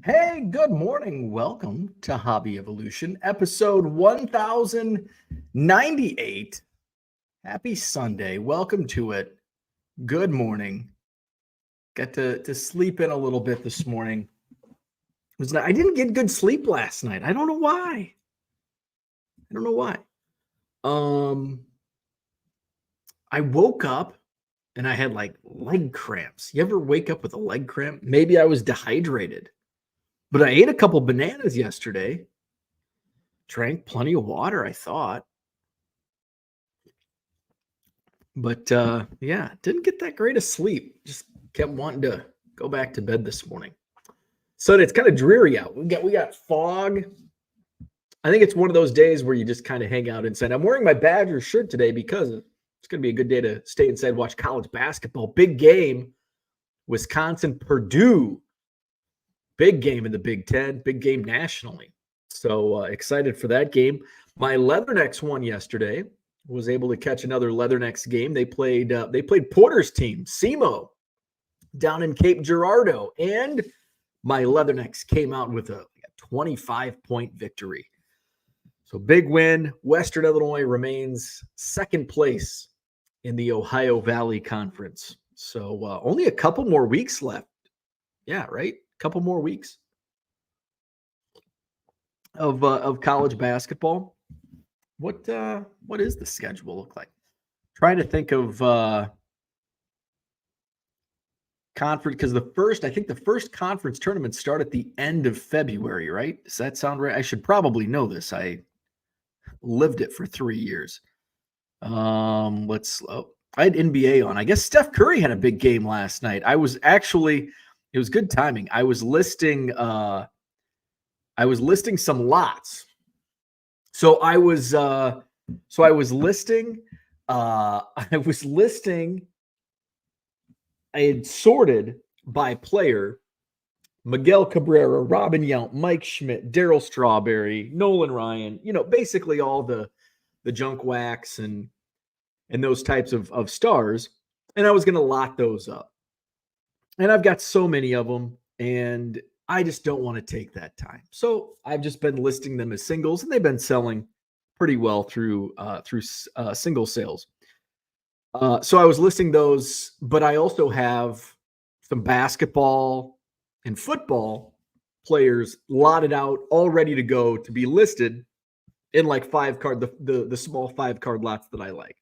Hey, good morning. Welcome to Hobby Evolution, episode 1098. Happy Sunday. Welcome to it. Good morning. Got to sleep in a little bit this morning. I didn't get good sleep last night. I don't know why. Um, I woke up and I had like leg cramps. You ever wake up with a leg cramp? Maybe I was dehydrated. But I ate a couple bananas yesterday. Drank plenty of water, I thought. But yeah, didn't get that great of sleep. Just kept wanting to go back to bed this morning. So it's kind of dreary out. We got fog. I think it's one of those days where you just kind of hang out inside. I'm wearing my Badgers shirt today because it's going to be a good day to stay inside, watch college basketball. Big game, Wisconsin, Purdue. Big game in the Big Ten. Big game nationally. So excited for that game. My Leathernecks won yesterday. Was able to catch another Leathernecks game. They played Porter's team, SEMO, down in Cape Girardeau, and my Leathernecks came out with a 25-point victory. So big win. Western Illinois remains second place in the Ohio Valley Conference. So only a couple more weeks left. Yeah, right? A couple more weeks of college basketball. What is the schedule look like? Trying to think of conference, because I think the first conference tournaments start at the end of February, right? Does that sound right? I should probably know this. I lived it for 3 years. I had NBA on. I guess Steph Curry had a big game last night. It was good timing. I was listing some lots. So I was listing I had sorted by player: Miguel Cabrera, Robin Yount, Mike Schmidt, Daryl Strawberry, Nolan Ryan, basically all the junk wax and those types of stars. And I was going to lot those up. And I've got so many of them, and I just don't want to take that time. So I've just been listing them as singles, and they've been selling pretty well through single sales. So I was listing those, but I also have some basketball and football players lotted out, all ready to go to be listed in like 5-card, the small 5-card lots that I like.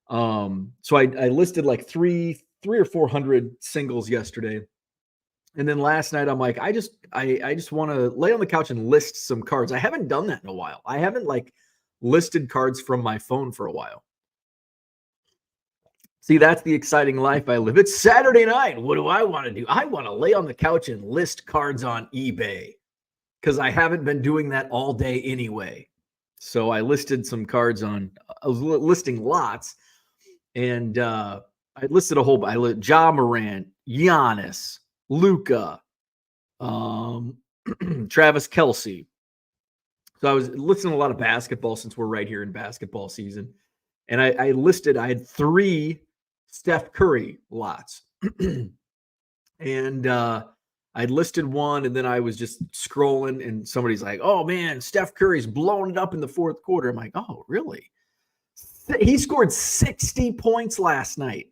So I listed like three or 400 singles yesterday. And then last night I'm like, I just want to lay on the couch and list some cards. I haven't done that in a while. I haven't listed cards from my phone for a while. See, that's the exciting life I live. It's Saturday night. What do I want to do? I want to lay on the couch and list cards on eBay, because I haven't been doing that all day anyway. So I listed some cards I was listing lots, and I listed a whole bunch. Ja Morant, Giannis, Luka, Travis Kelce. So I was listing a lot of basketball since we're right here in basketball season. And I had 3 Steph Curry lots. And I'd listed one, and then I was just scrolling, and somebody's like, oh man, Steph Curry's blowing it up in the fourth quarter. I'm like, oh, really? He scored 60 points last night.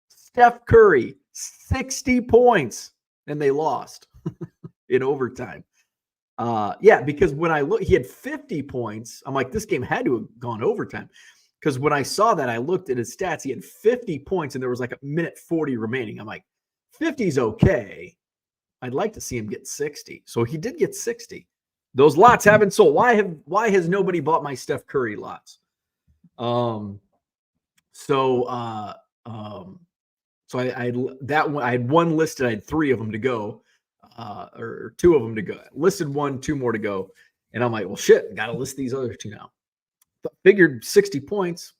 Steph Curry, 60 points, and they lost in overtime. Yeah, because when I look, he had 50 points. I'm like, this game had to have gone overtime. Because when I saw that, I looked at his stats. He had 50 points, and there was like a minute 40 remaining. I'm like, 50's okay. I'd like to see him get 60. So he did get 60. Those lots haven't sold. Why has nobody bought my Steph Curry lots? So I had one listed. I had 3 of them to go, or 2 of them to go. I listed 1, 2 more to go, and I'm like, well, shit, got to list these other 2 now. Figured 60 points.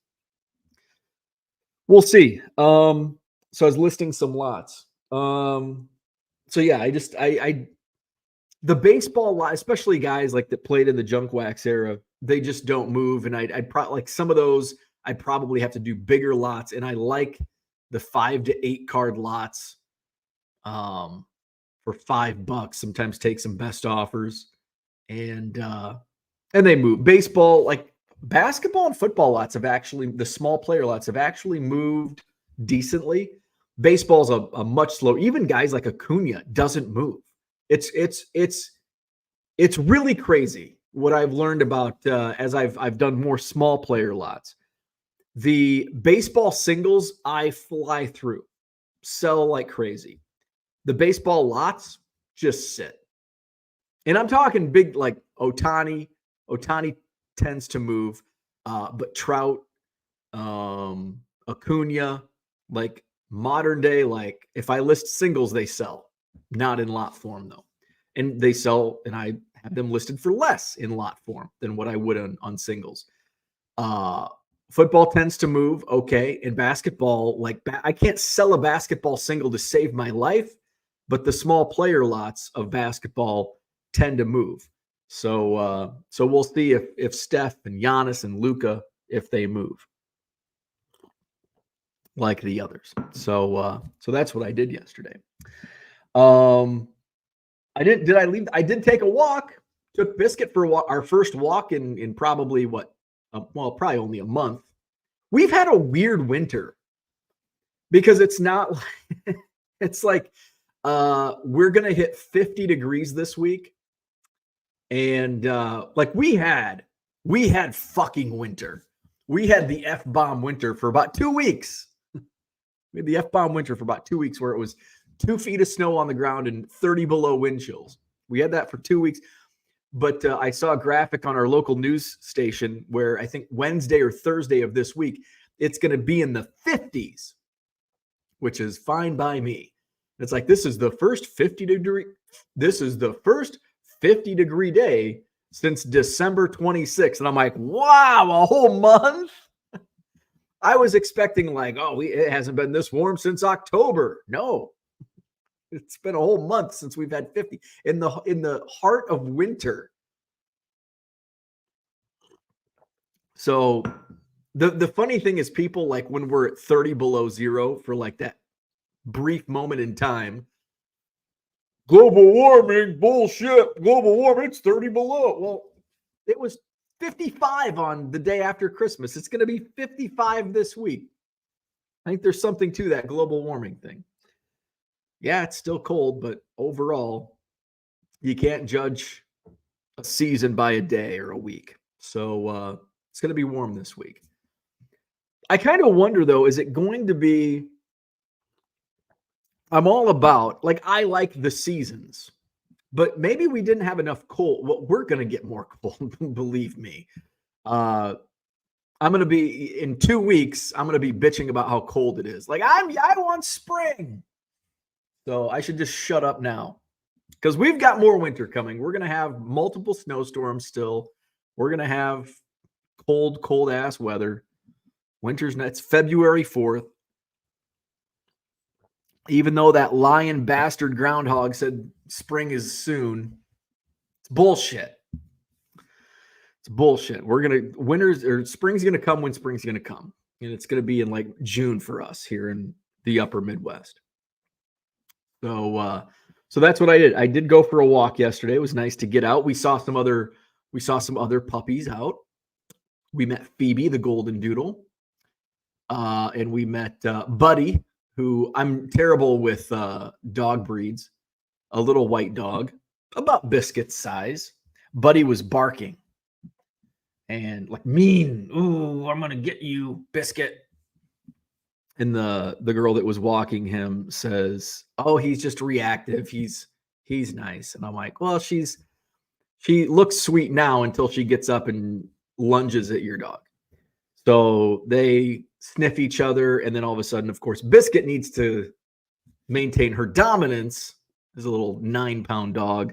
We'll see. So I was listing some lots. So yeah, the baseball lot, especially guys like that played in the junk wax era, they just don't move. And I'd probably like some of those, I'd probably have to do bigger lots. And I like the 5 to 8 card lots for $5, sometimes take some best offers, and they move. Baseball, like basketball and football lots have actually, the small player lots have actually moved decently. Baseball's a much slower. Even guys like Acuna doesn't move. It's really crazy what I've learned about as I've done more small player lots. The baseball singles I fly through, sell like crazy. The baseball lots just sit. And I'm talking big like Ohtani. Ohtani tends to move, but Trout, Acuna, like modern day, like if I list singles, they sell. Not in lot form though. And they sell, and I have them listed for less in lot form than what I would on singles. Football tends to move, okay. And basketball, like I can't sell a basketball single to save my life, but the small player lots of basketball tend to move. So we'll see if Steph and Giannis and Luka, if they move like the others. So that's what I did yesterday. I did take a walk. Took Biscuit for our first walk in probably probably only a month. We've had a weird winter because it's not it's like we're gonna hit 50 degrees this week. And like we had fucking winter. We had the F-bomb winter for about 2 weeks. We had the F-bomb winter for about 2 weeks where it was 2 feet of snow on the ground and 30 below wind chills. We had that for 2 weeks. But I saw a graphic on our local news station where I think Wednesday or Thursday of this week, it's going to be in the 50s, which is fine by me. It's like, this is the first 50 degree day since December 26th. And I'm like, wow, a whole month? I was expecting like, it hasn't been this warm since October. No, it's been a whole month since we've had 50 in the heart of winter. So the funny thing is, people, like when we're at 30 below zero for like that brief moment in time, global warming, bullshit, global warming, it's 30 below. Well, it was 55 on the day after Christmas. It's going to be 55 this week. I think there's something to that global warming thing. Yeah, it's still cold, but overall, you can't judge a season by a day or a week. So it's going to be warm this week. I kind of wonder, though, is it going to be... I'm all about, like, I like the seasons, but maybe we didn't have enough cold. Well, we're going to get more cold, believe me. I'm going to be, in 2 weeks, I'm going to be bitching about how cold it is. Like, I want spring. So I should just shut up now because we've got more winter coming. We're going to have multiple snowstorms still. We're going to have cold ass weather. Winter's nuts. February 4th. Even though that lion bastard groundhog said spring is soon, it's bullshit. It's bullshit. Spring's gonna come when spring's gonna come, and it's gonna be in like June for us here in the upper Midwest. So that's what I did. I did go for a walk yesterday. It was nice to get out. We saw some other puppies out. We met Phoebe, the golden doodle, and we met Buddy, who I'm terrible with dog breeds, a little white dog, about Biscuit's size. Buddy was barking and like mean. Ooh, I'm going to get you, Biscuit. And the girl that was walking him says, oh, he's just reactive. He's nice. And I'm like, well, she looks sweet now until she gets up and lunges at your dog. So they sniff each other, and then all of a sudden, of course, Biscuit needs to maintain her dominance as a little 9-pound dog,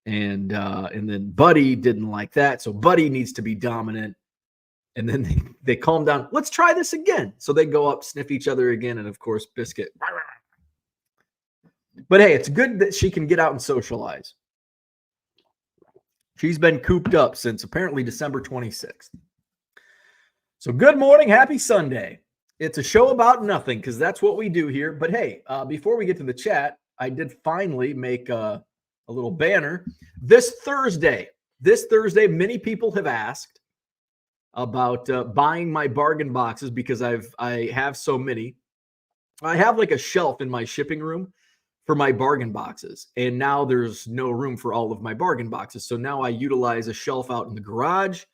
and then Buddy didn't like that, so Buddy needs to be dominant, and then they calm down. Let's try this again. So they go up, sniff each other again, and of course, Biscuit. But hey, it's good that she can get out and socialize. She's been cooped up since apparently December 26th. So good morning. Happy Sunday. It's a show about nothing because that's what we do here. But hey, before we get to the chat, I did finally make a little banner this Thursday. This Thursday, many people have asked about buying my bargain boxes because I have so many. I have like a shelf in my shipping room for my bargain boxes, and now there's no room for all of my bargain boxes. So now I utilize a shelf out in the garage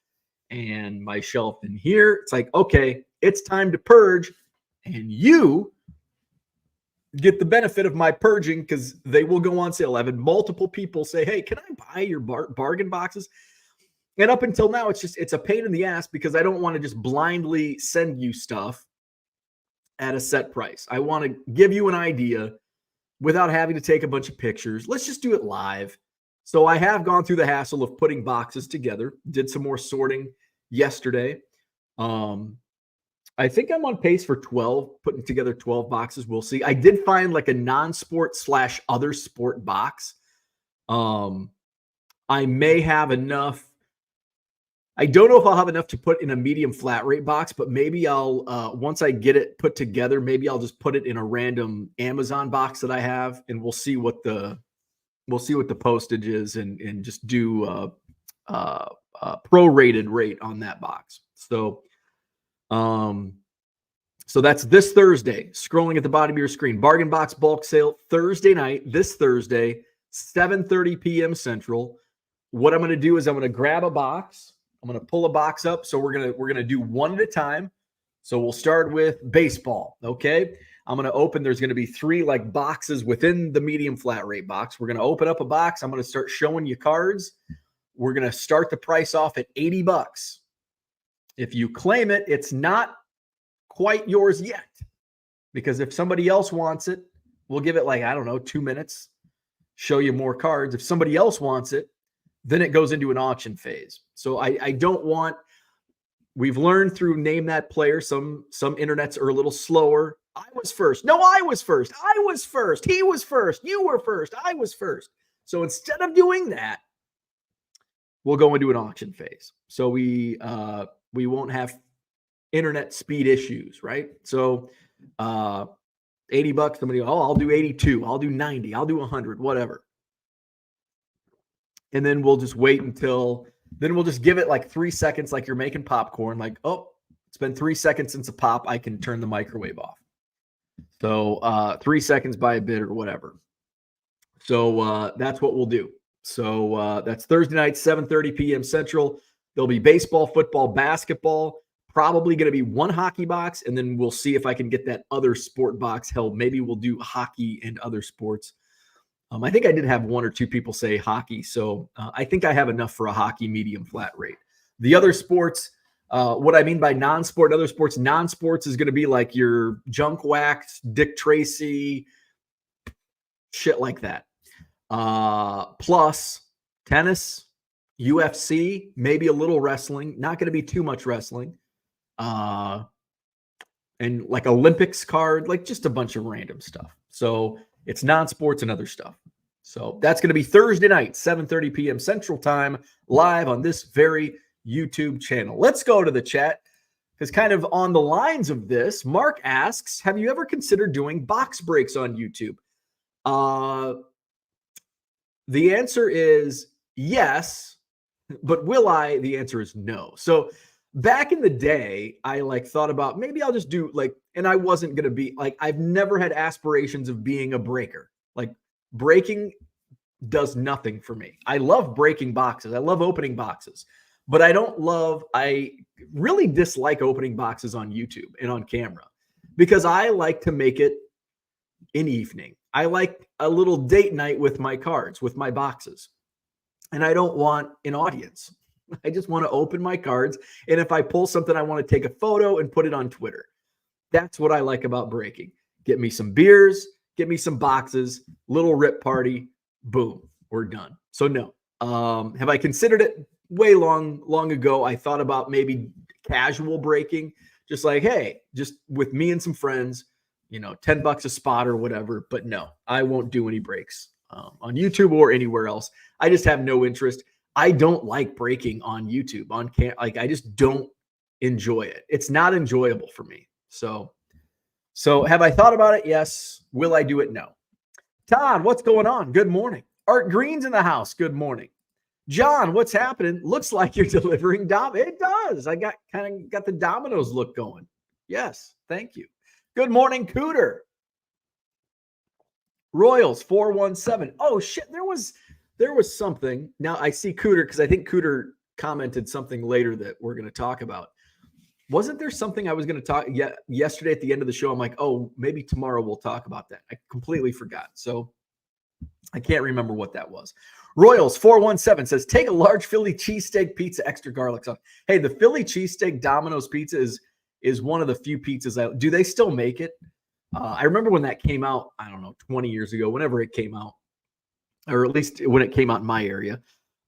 and my shelf in here. It's like, okay, it's time to purge, and you get the benefit of my purging because they will go on sale. I've had multiple people say, hey, can I buy your bargain boxes? And up until now, it's a pain in the ass because I don't want to just blindly send you stuff at a set price. I want to give you an idea without having to take a bunch of pictures. Let's just do it live. So I have gone through the hassle of putting boxes together, did some more sorting yesterday. I think I'm on pace for 12, putting together 12 boxes. We'll see. I did find like a non-sport / other sport box. I may have enough. I don't know if I'll have enough to put in a medium flat rate box, but maybe I'll, once I get it put together, maybe I'll just put it in a random Amazon box that I have, and we'll see what the postage is and just do prorated rate on that box. So that's this Thursday. Scrolling at the bottom of your screen, bargain box bulk sale Thursday night, this Thursday, 7:30 p.m. Central. What I'm going to do is I'm going to grab a box. I'm going to pull a box up. So we're going to do one at a time. So we'll start with baseball. Okay. I'm going to open, there's going to be 3 like boxes within the medium flat rate box. We're going to open up a box. I'm going to start showing you cards. We're going to start the price off at $80. If you claim it, it's not quite yours yet, because if somebody else wants it, we'll give it like, I don't know, 2 minutes, show you more cards. If somebody else wants it, then it goes into an auction phase. So I don't want, we've learned through Name That Player, some internets are a little slower. I was first. No, I was first. I was first. He was first. You were first. I was first. So instead of doing that, we'll go into an auction phase. So we won't have internet speed issues, right? So $80, somebody, I'll do 82. I'll do 90. I'll do 100, whatever. And then we'll just wait until, then we'll just give it like 3 seconds, like you're making popcorn. Like, oh, it's been 3 seconds since a pop. I can turn the microwave off. So 3 seconds by a bid or whatever. So that's what we'll do. So that's Thursday night, 7:30 p.m. Central. There'll be baseball, football, basketball, probably going to be 1 hockey box. And then we'll see if I can get that other sport box held. Maybe we'll do hockey and other sports. I think I did have 1 or 2 people say hockey. So I think I have enough for a hockey medium flat rate. The other sports, what I mean by non-sport, other sports, non-sports is going to be like your junk wax, Dick Tracy, shit like that. Plus tennis, UFC, maybe a little wrestling, not going to be too much wrestling. And like Olympics card, like just a bunch of random stuff. So it's non-sports and other stuff. So that's going to be Thursday night, 7:30 p.m. Central Time, live on this very YouTube channel. Let's go to the chat, because kind of on the lines of this, Mark asks, have you ever considered doing box breaks on YouTube? The answer is yes, but will I? The answer is no. So back in the day, I like thought about maybe I'll just do like, and I wasn't going to be like, I've never had aspirations of being a breaker. Like breaking does nothing for me. I love breaking boxes. I love opening boxes, but I really dislike opening boxes on YouTube and on camera, because I like to make it an evening. I like a little date night with my cards, with my boxes. And I don't want an audience. I just want to open my cards. And if I pull something, I want to take a photo and put it on Twitter. That's what I like about breaking. Get me some beers, get me some boxes, little rip party, boom, we're done. So no. Have I considered it? Way long ago, I thought about maybe casual breaking, just like, hey, just with me and some friends, $10 a spot or whatever. But no, I won't do any breaks on YouTube or anywhere else. I just have no interest. I don't like breaking on YouTube, I just don't enjoy it. It's not enjoyable for me. So have I thought about it? Yes. Will I do it? No. Todd, what's going on? Good morning. Art Green's in the house. Good morning. John, what's happening? Looks like you're delivering It does. I got the Domino's look going. Yes, thank you. Good morning, Cooter. Royals 417. Oh shit, there was something. Now I see Cooter because I think Cooter commented something later that we're going to talk about. Wasn't there something I was going to talk yesterday at the end of the show? I'm like, oh, maybe tomorrow we'll talk about that. I completely forgot. So I can't remember what that was. Royals 417 says, take a large Philly cheesesteak pizza, extra garlic sauce. Hey, the Philly cheesesteak Domino's pizza is one of the few pizzas. Do they still make it? I remember when that came out, I don't know, 20 years ago, whenever it came out, or at least when it came out in my area.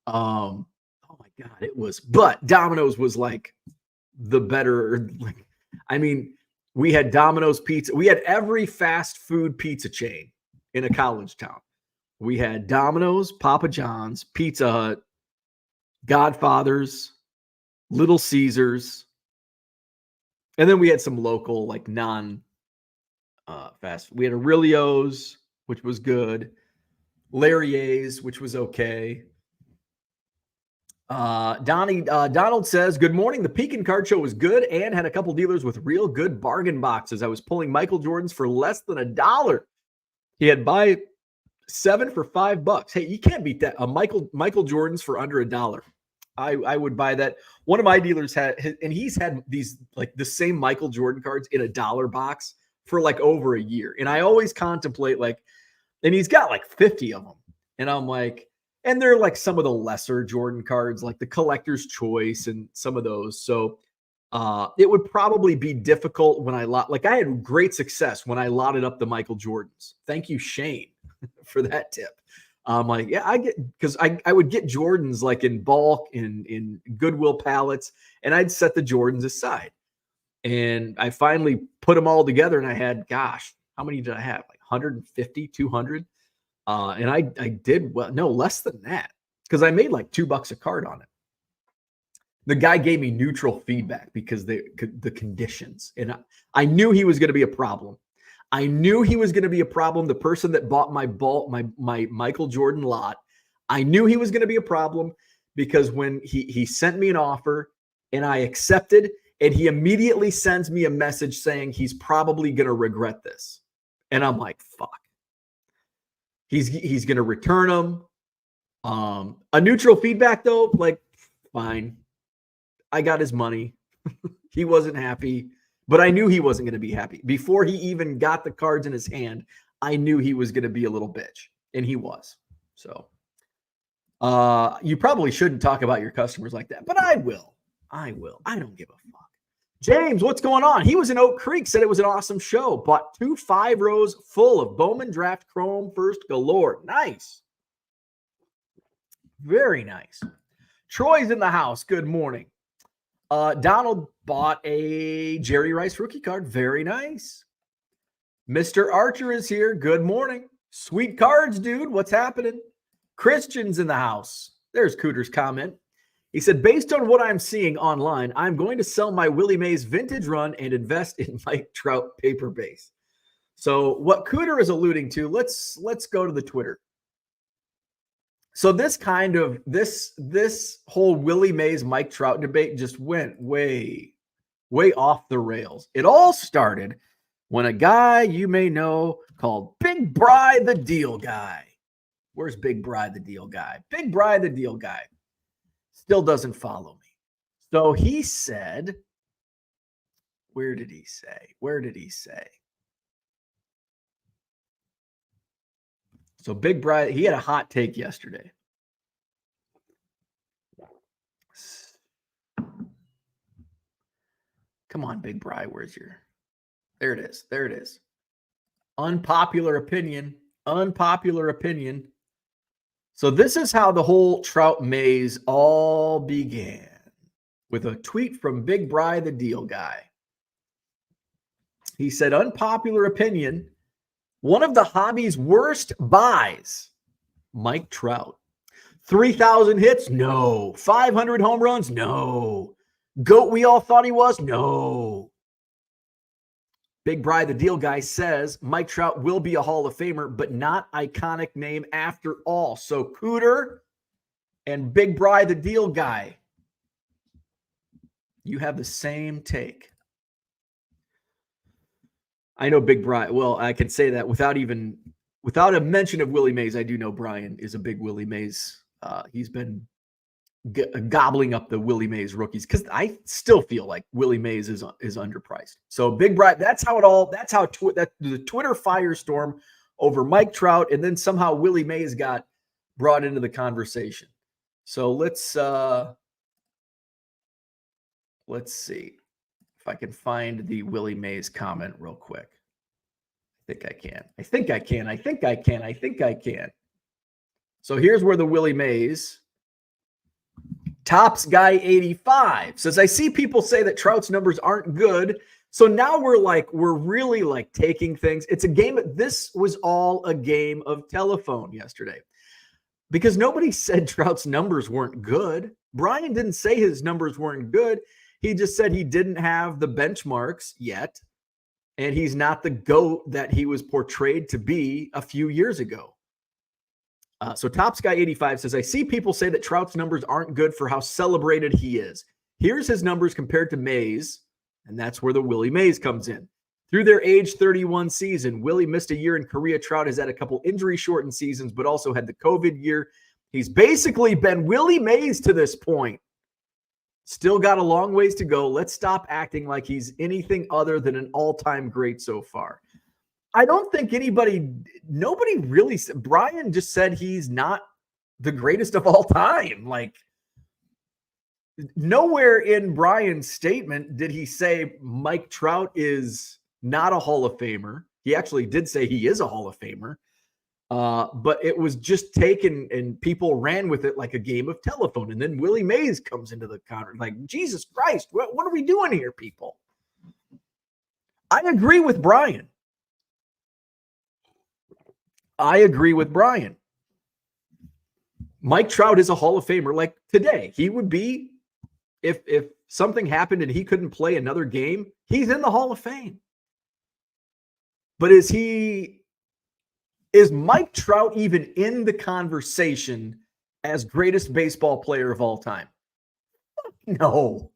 Oh my God, it was, but Domino's was like the better, like, I mean, we had Domino's pizza. We had every fast food pizza chain in a college town. We had Domino's, Papa John's, Pizza Hut, Godfather's, Little Caesars. And then we had some local, like fast. We had Aurelio's, which was good. Larry's, which was okay. Donald says, good morning. The Pekin Card Show was good and had a couple dealers with real good bargain boxes. I was pulling Michael Jordans for less than $1. He had buy 7 for $5. Hey, you can't beat that. A Michael Jordans for under $1. I would buy that. One of my dealers and he's had these, like, the same Michael Jordan cards in $1 box for like over a year. And I always contemplate, like, and he's got like 50 of them. And I'm like, and they're like some of the lesser Jordan cards, like the collector's choice and some of those. So it would probably be difficult when I had great success when I lotted up the Michael Jordans. Thank you, Shane, for that tip. Like, yeah, because I would get Jordans like in bulk in Goodwill pallets, and I'd set the Jordans aside. And I finally put them all together, and I had, gosh, how many did I have? Like 150, 200. And I did well, no, less than that, because I made like $2 a card on it. The guy gave me neutral feedback because the conditions, and I knew he was going to be a problem. The person that bought my Michael Jordan lot, I knew he was going to be a problem because when he sent me an offer and I accepted, and he immediately sends me a message saying he's probably going to regret this. And I'm like, fuck. He's going to return them. A neutral feedback though, like, fine. I got his money. He wasn't happy, but I knew he wasn't going to be happy. Before he even got the cards in his hand, I knew he was going to be a little bitch, and he was. So you probably shouldn't talk about your customers like that, but I will. I don't give a fuck. James, what's going on? He was in Oak Creek, said it was an awesome show. Bought 2 5-rows full of Bowman Draft Chrome first galore. Nice. Very nice. Troy's in the house. Good morning. Donald bought a Jerry Rice rookie card. Very nice. Mr. Archer is here. Good morning. Sweet cards, dude. What's happening? Christian's in the house. There's Cooter's comment. He said, based on what I'm seeing online, I'm going to sell my Willie Mays vintage run and invest in Mike Trout paper base. So what Cooter is alluding to, let's go to the Twitter. So this whole Willie Mays Mike Trout debate just went way off the rails. It all started when a guy you may know called Big Bry the Deal Guy. Where's Big Bry the Deal Guy? Big Bry the Deal Guy still doesn't follow me. So he said, where did he say? So Big Bry, he had a hot take yesterday. Come on, Big Bry, there it is. Unpopular opinion. So this is how the whole Trout maze all began, with a tweet from Big Bry the Deal Guy. He said, unpopular opinion, one of the hobby's worst buys, Mike Trout. 3,000 hits? No. 500 home runs? No. GOAT we all thought he was? No. Big Bry, the deal guy, says Mike Trout will be a Hall of Famer, but not iconic name after all. So Cooter and Big Bry, the deal guy, you have the same take. I know Big Bry. Well, I can say that without a mention of Willie Mays. I do know Brian is a big Willie Mays. He's been gobbling up the Willie Mays rookies because I still feel like Willie Mays is underpriced. So Big Brian, that's how the Twitter firestorm over Mike Trout, and then somehow Willie Mays got brought into the conversation. So let's see if I can find the Willie Mays comment real quick. I think I can. So here's where the Willie Mays Tops Guy 85 says, I see people say that Trout's numbers aren't good. So now we're really taking things. It's a game. This was all a game of telephone yesterday because nobody said Trout's numbers weren't good. Brian didn't say his numbers weren't good. He just said he didn't have the benchmarks yet. And he's not the GOAT that he was portrayed to be a few years ago. So Tops Guy 85 says, I see people say that Trout's numbers aren't good for how celebrated he is. Here's his numbers compared to Mays, and that's where the Willie Mays comes in. Through their age 31 season, Willie missed a year in Korea. Trout has had a couple injury-shortened seasons, but also had the COVID year. He's basically been Willie Mays to this point. Still got a long ways to go. Let's stop acting like he's anything other than an all-time great so far. I don't think nobody really, Brian just said he's not the greatest of all time. Nowhere in Brian's statement did he say Mike Trout is not a Hall of Famer. He actually did say he is a Hall of Famer. But it was just taken and people ran with it like a game of telephone. And then Willie Mays comes into the counter like, Jesus Christ, what are we doing here, people? I agree with Brian. Mike Trout is a Hall of Famer. Like today, he would be, if something happened and he couldn't play another game, he's in the Hall of Fame. But is Mike Trout even in the conversation as greatest baseball player of all time? No,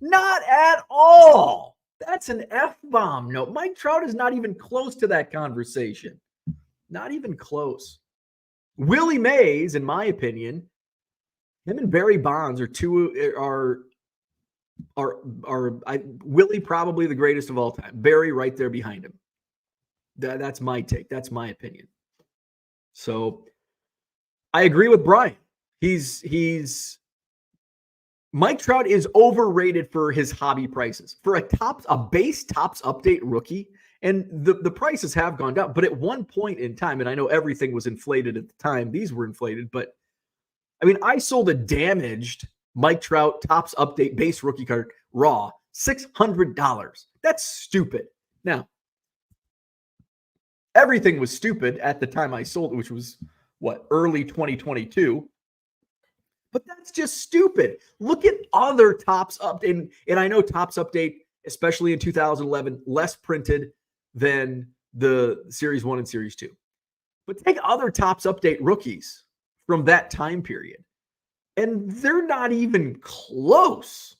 not at all. That's an F-bomb. No, Mike Trout is not even close to that conversation. Not even close. Willie Mays, in my opinion, him and Barry Bonds are Willie probably the greatest of all time. Barry right there behind him. That's my take. That's my opinion. So I agree with Brian. Mike Trout is overrated for his hobby prices. For a base Tops Update rookie, and the prices have gone down, but at one point in time, and I know everything was inflated at the time, these were inflated, but I mean, I sold a damaged Mike Trout Tops Update base rookie card raw, $600. That's stupid. Now, everything was stupid at the time I sold it, which was early 2022. But that's just stupid. Look at other Tops Update. And I know Tops Update, especially in 2011, less printed than the Series 1 and Series 2. But take other Tops Update rookies from that time period, and they're not even close.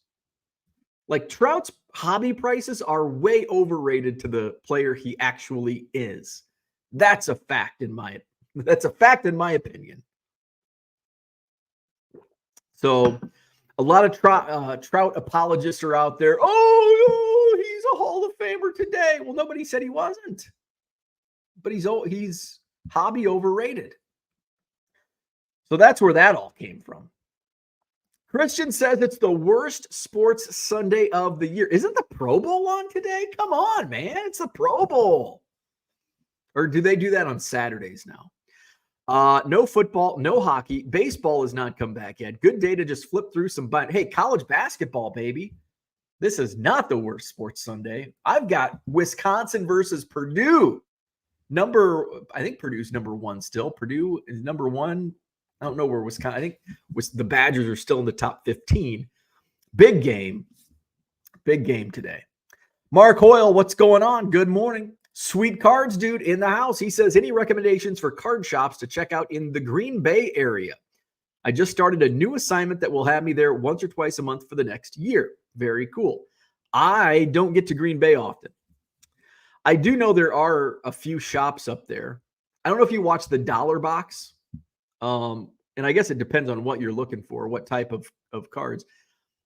Like Trout's hobby prices are way overrated to the player he actually is. That's a fact in my opinion. So a lot of Trout apologists are out there. Oh, he's a Hall of Famer today. Well, nobody said he wasn't, but he's hobby overrated. So that's where that all came from. Christian says it's the worst sports Sunday of the year. Isn't the Pro Bowl on today? Come on, man. It's the Pro Bowl. Or do they do that on Saturdays now? No football, no hockey. Baseball has not come back yet. Good day to just flip through some buttons. Hey, college basketball, baby. This is not the worst sports Sunday. I've got Wisconsin versus Purdue. I think Purdue's number one still. Purdue is number one. I don't know where Wisconsin. I think the Badgers are still in the top 15. Big game today. Mark Hoyle, what's going on? Good morning. Sweet Cards dude in the house. He says, any recommendations for card shops to check out in the Green Bay area? I just started a new assignment that will have me there once or twice a month for the next year. Very cool. I don't get to Green Bay often. I do know there are a few shops up there. I don't know if you watch the Dollar Box. And I guess it depends on what you're looking for, what type of cards.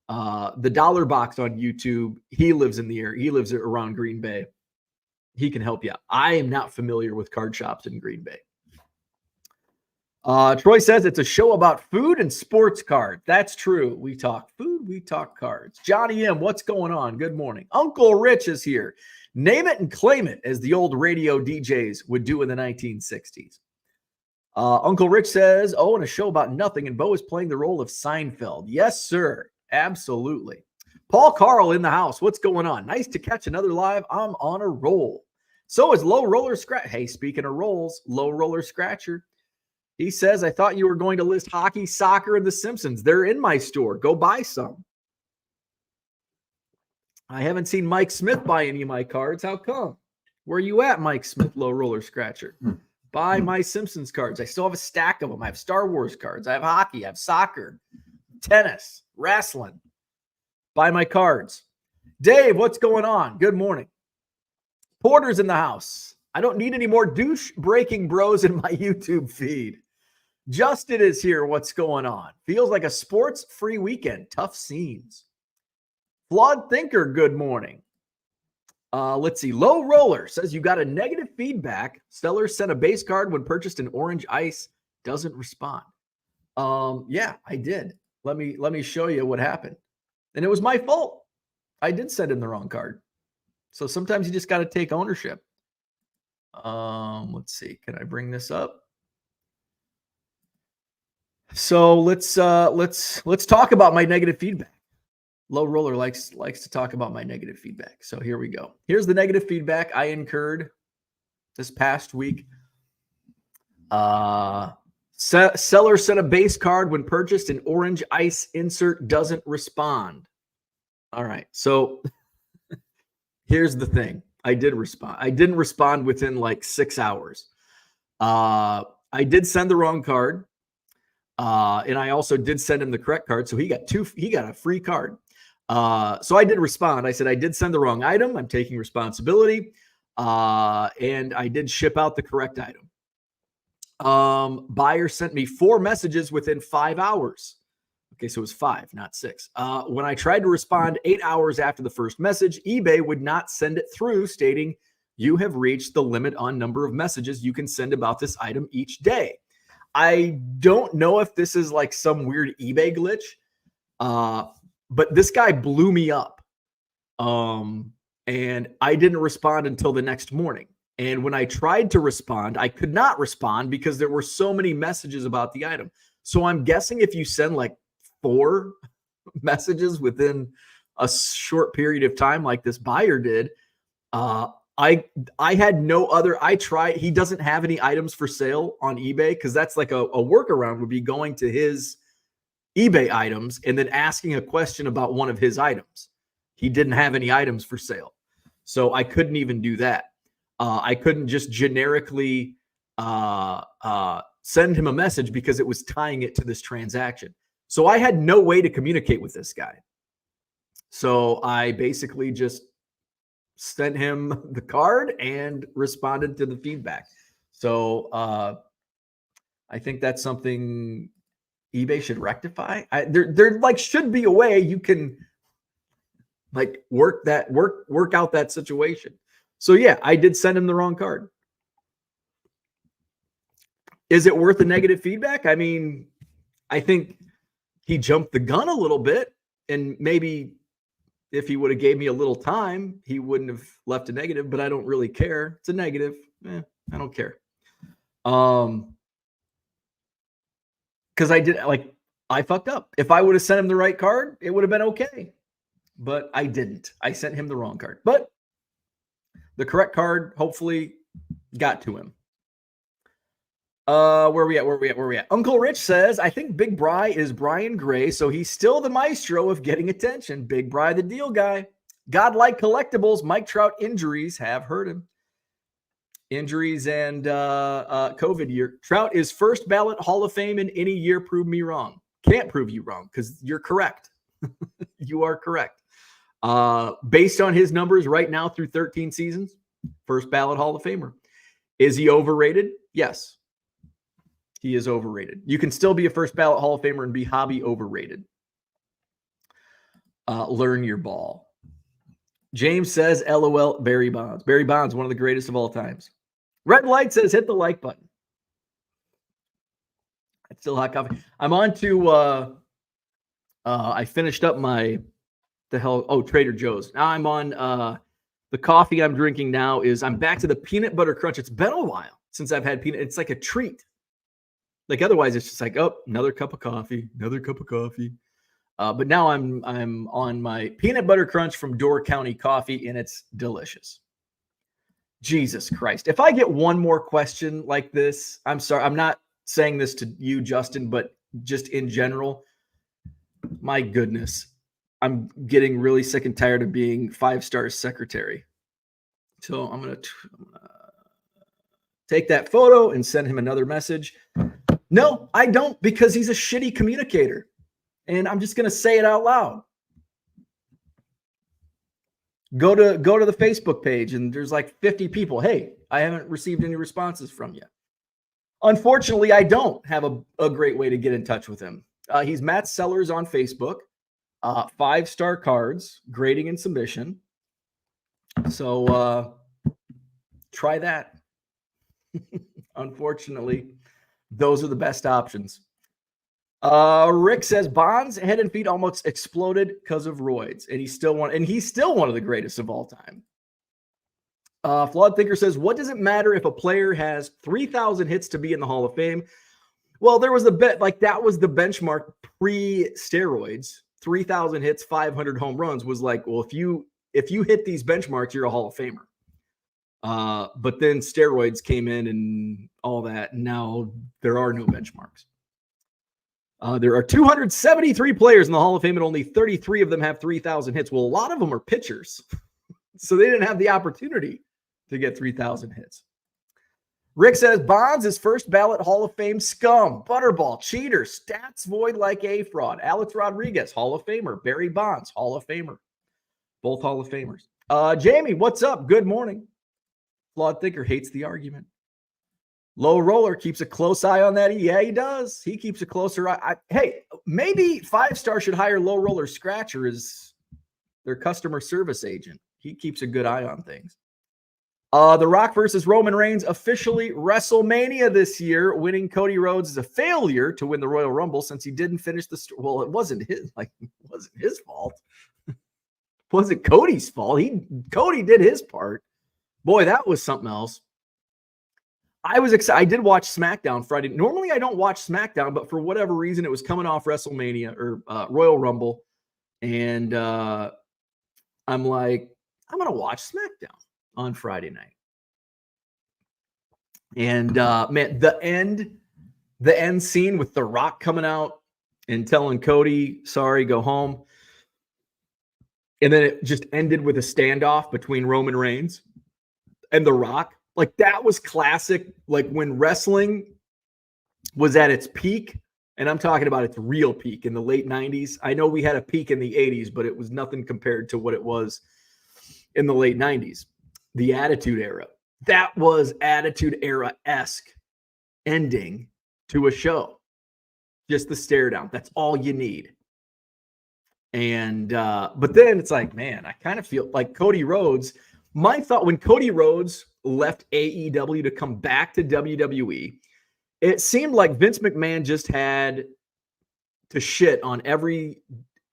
The Dollar Box on YouTube, he lives in the area. He lives around Green Bay. He can help you out. I am not familiar with card shops in Green Bay. Troy says it's a show about food and sports cards. That's true. We talk food, we talk cards. Johnny M, what's going on? Good morning. Uncle Rich is here. Name it and claim it, as the old radio DJs would do in the 1960s. Uncle Rich says, oh, and a show about nothing, and Bo is playing the role of Seinfeld. Yes, sir. Absolutely. Paul Carl in the house. What's going on? Nice to catch another live. I'm on a roll. So is Low Roller Scratch. Hey, speaking of rolls, Low Roller Scratcher. He says, I thought you were going to list hockey, soccer, and The Simpsons. They're in my store. Go buy some. I haven't seen Mike Smith buy any of my cards. How come? Where you at, Mike Smith, Low Roller Scratcher? Buy my Simpsons cards. I still have a stack of them. I have Star Wars cards. I have hockey. I have soccer, tennis, wrestling. Buy my cards. Dave, what's going on? Good morning. Porter's in the house. I don't need any more douche-breaking bros in my YouTube feed. Justin is here. What's going on? Feels like a sports-free weekend. Tough scenes. Flawed Thinker, good morning. Let's see. Low Roller says you got a negative feedback. Seller sent a base card when purchased an orange ice. Doesn't respond. Yeah, I did. Let me show you what happened. And it was my fault. I did send him the wrong card. So sometimes you just got to take ownership. Let's see. Can I bring this up? So let's talk about my negative feedback. Low Roller likes to talk about my negative feedback. So here we go. Here's the negative feedback I incurred this past week. Seller sent a base card when purchased. An orange ice insert doesn't respond. All right. So here's the thing. I did respond. I didn't respond within like 6 hours. I did send the wrong card. And I also did send him the correct card. So he got a free card. So I did respond. I said, I did send the wrong item. I'm taking responsibility. And I did ship out the correct item. Buyer sent me 4 messages within 5 hours. Okay, so it was 5, not 6. When I tried to respond 8 hours after the first message, eBay would not send it through, stating, you have reached the limit on number of messages you can send about this item each day. I don't know if this is like some weird eBay glitch, but this guy blew me up. And I didn't respond until the next morning. And when I tried to respond, I could not respond because there were so many messages about the item. So I'm guessing if you send like 4 messages within a short period of time, like this buyer did, I had no other. I tried. He doesn't have any items for sale on eBay because that's like a workaround would be going to his eBay items and then asking a question about one of his items. He didn't have any items for sale. So I couldn't even do that. I couldn't just generically send him a message because it was tying it to this transaction. So I had no way to communicate with this guy. So I basically just sent him the card and responded to the feedback. So I think that's something eBay should rectify. There like should be a way you can like work out that situation. So yeah, I did send him the wrong card. Is it worth the negative feedback? I mean, I think he jumped the gun a little bit, and maybe if he would have gave me a little time, he wouldn't have left a negative, but I don't really care. It's a negative. I don't care. Because I fucked up. If I would have sent him the right card, it would have been okay. But I didn't. I sent him the wrong card. But the correct card hopefully got to him. Where we at? Uncle Rich says, I think Big Bry is Brian Gray, so he's still the maestro of getting attention. Big Bry, the deal guy. Godlike Collectibles, Mike Trout injuries have hurt him. Injuries and COVID year. Trout is first ballot Hall of Fame in any year. Prove me wrong. Can't prove you wrong because you're correct. You are correct. Based on his numbers right now through 13 seasons, first ballot Hall of Famer. Is he overrated? Yes. He is overrated. You can still be a first ballot Hall of Famer and be hobby overrated. Learn your ball. James says, LOL, Barry Bonds. Barry Bonds, one of the greatest of all times. Red Light says, hit the like button. It's still hot coffee. I'm on to, I finished up Trader Joe's. Now I'm on, the coffee I'm drinking now I'm back to the peanut butter crunch. It's been a while since I've had peanut. It's like a treat. Like otherwise it's just like, oh, another cup of coffee. But now I'm on my peanut butter crunch from Door County Coffee, and it's delicious. Jesus Christ. If I get one more question like this, I'm sorry. I'm not saying this to you, Justin, but just in general, my goodness, I'm getting really sick and tired of being 5-star secretary. So I'm going to take that photo and send him another message. No, I don't, because he's a shitty communicator. And I'm just going to say it out loud. Go to the Facebook page, and there's like 50 people. Hey, I haven't received any responses from you. Unfortunately, I don't have a great way to get in touch with him. He's Matt Sellers on Facebook. 5-star cards, grading and submission. So try that. Unfortunately, those are the best options. Rick says Bonds' head and feet almost exploded because of roids, and he's still one of the greatest of all time. Flawed Thinker says, what does it matter if a player has 3,000 hits to be in the Hall of Fame? Well, there was a bet, like that was the benchmark pre-steroids. 3,000 hits, 500 home runs was like, well, if you hit these benchmarks, you're a Hall of Famer. But then steroids came in and all that. And now there are no benchmarks. There are 273 players in the Hall of Fame, and only 33 of them have 3,000 hits. Well, a lot of them are pitchers, so they didn't have the opportunity to get 3,000 hits. Rick says Bonds is first ballot Hall of Fame scum, butterball, cheater, stats void like a fraud. Alex Rodriguez, Hall of Famer. Barry Bonds, Hall of Famer. Both Hall of Famers. Jamie, what's up? Good morning. Flawed Thinker hates the argument. Low Roller keeps a close eye on that. Yeah, he does. He keeps a closer eye. Hey, maybe 5-star should hire Low Roller Scratcher as their customer service agent. He keeps a good eye on things. The Rock versus Roman Reigns officially WrestleMania this year. Winning Cody Rhodes is a failure to win the Royal Rumble since he didn't finish the story. Well, it wasn't his fault. It wasn't Cody's fault. Cody did his part. Boy, that was something else. I was excited. I did watch SmackDown Friday. Normally, I don't watch SmackDown, but for whatever reason, it was coming off WrestleMania or Royal Rumble. And I'm like, I'm going to watch SmackDown on Friday night. And man, the end scene with The Rock coming out and telling Cody, sorry, go home. And then it just ended with a standoff between Roman Reigns and The Rock. Like that was classic. Like when wrestling was at its peak, and I'm talking about its real peak in the late 90s. I know we had a peak in the 80s, but it was nothing compared to what it was in the late 90s. The Attitude Era. That was Attitude Era-esque ending to a show. Just the stare down. That's all you need. And but then it's like, man, I kind of feel like Cody Rhodes. My thought when Cody Rhodes left AEW to come back to WWE, it seemed like Vince McMahon just had to shit on every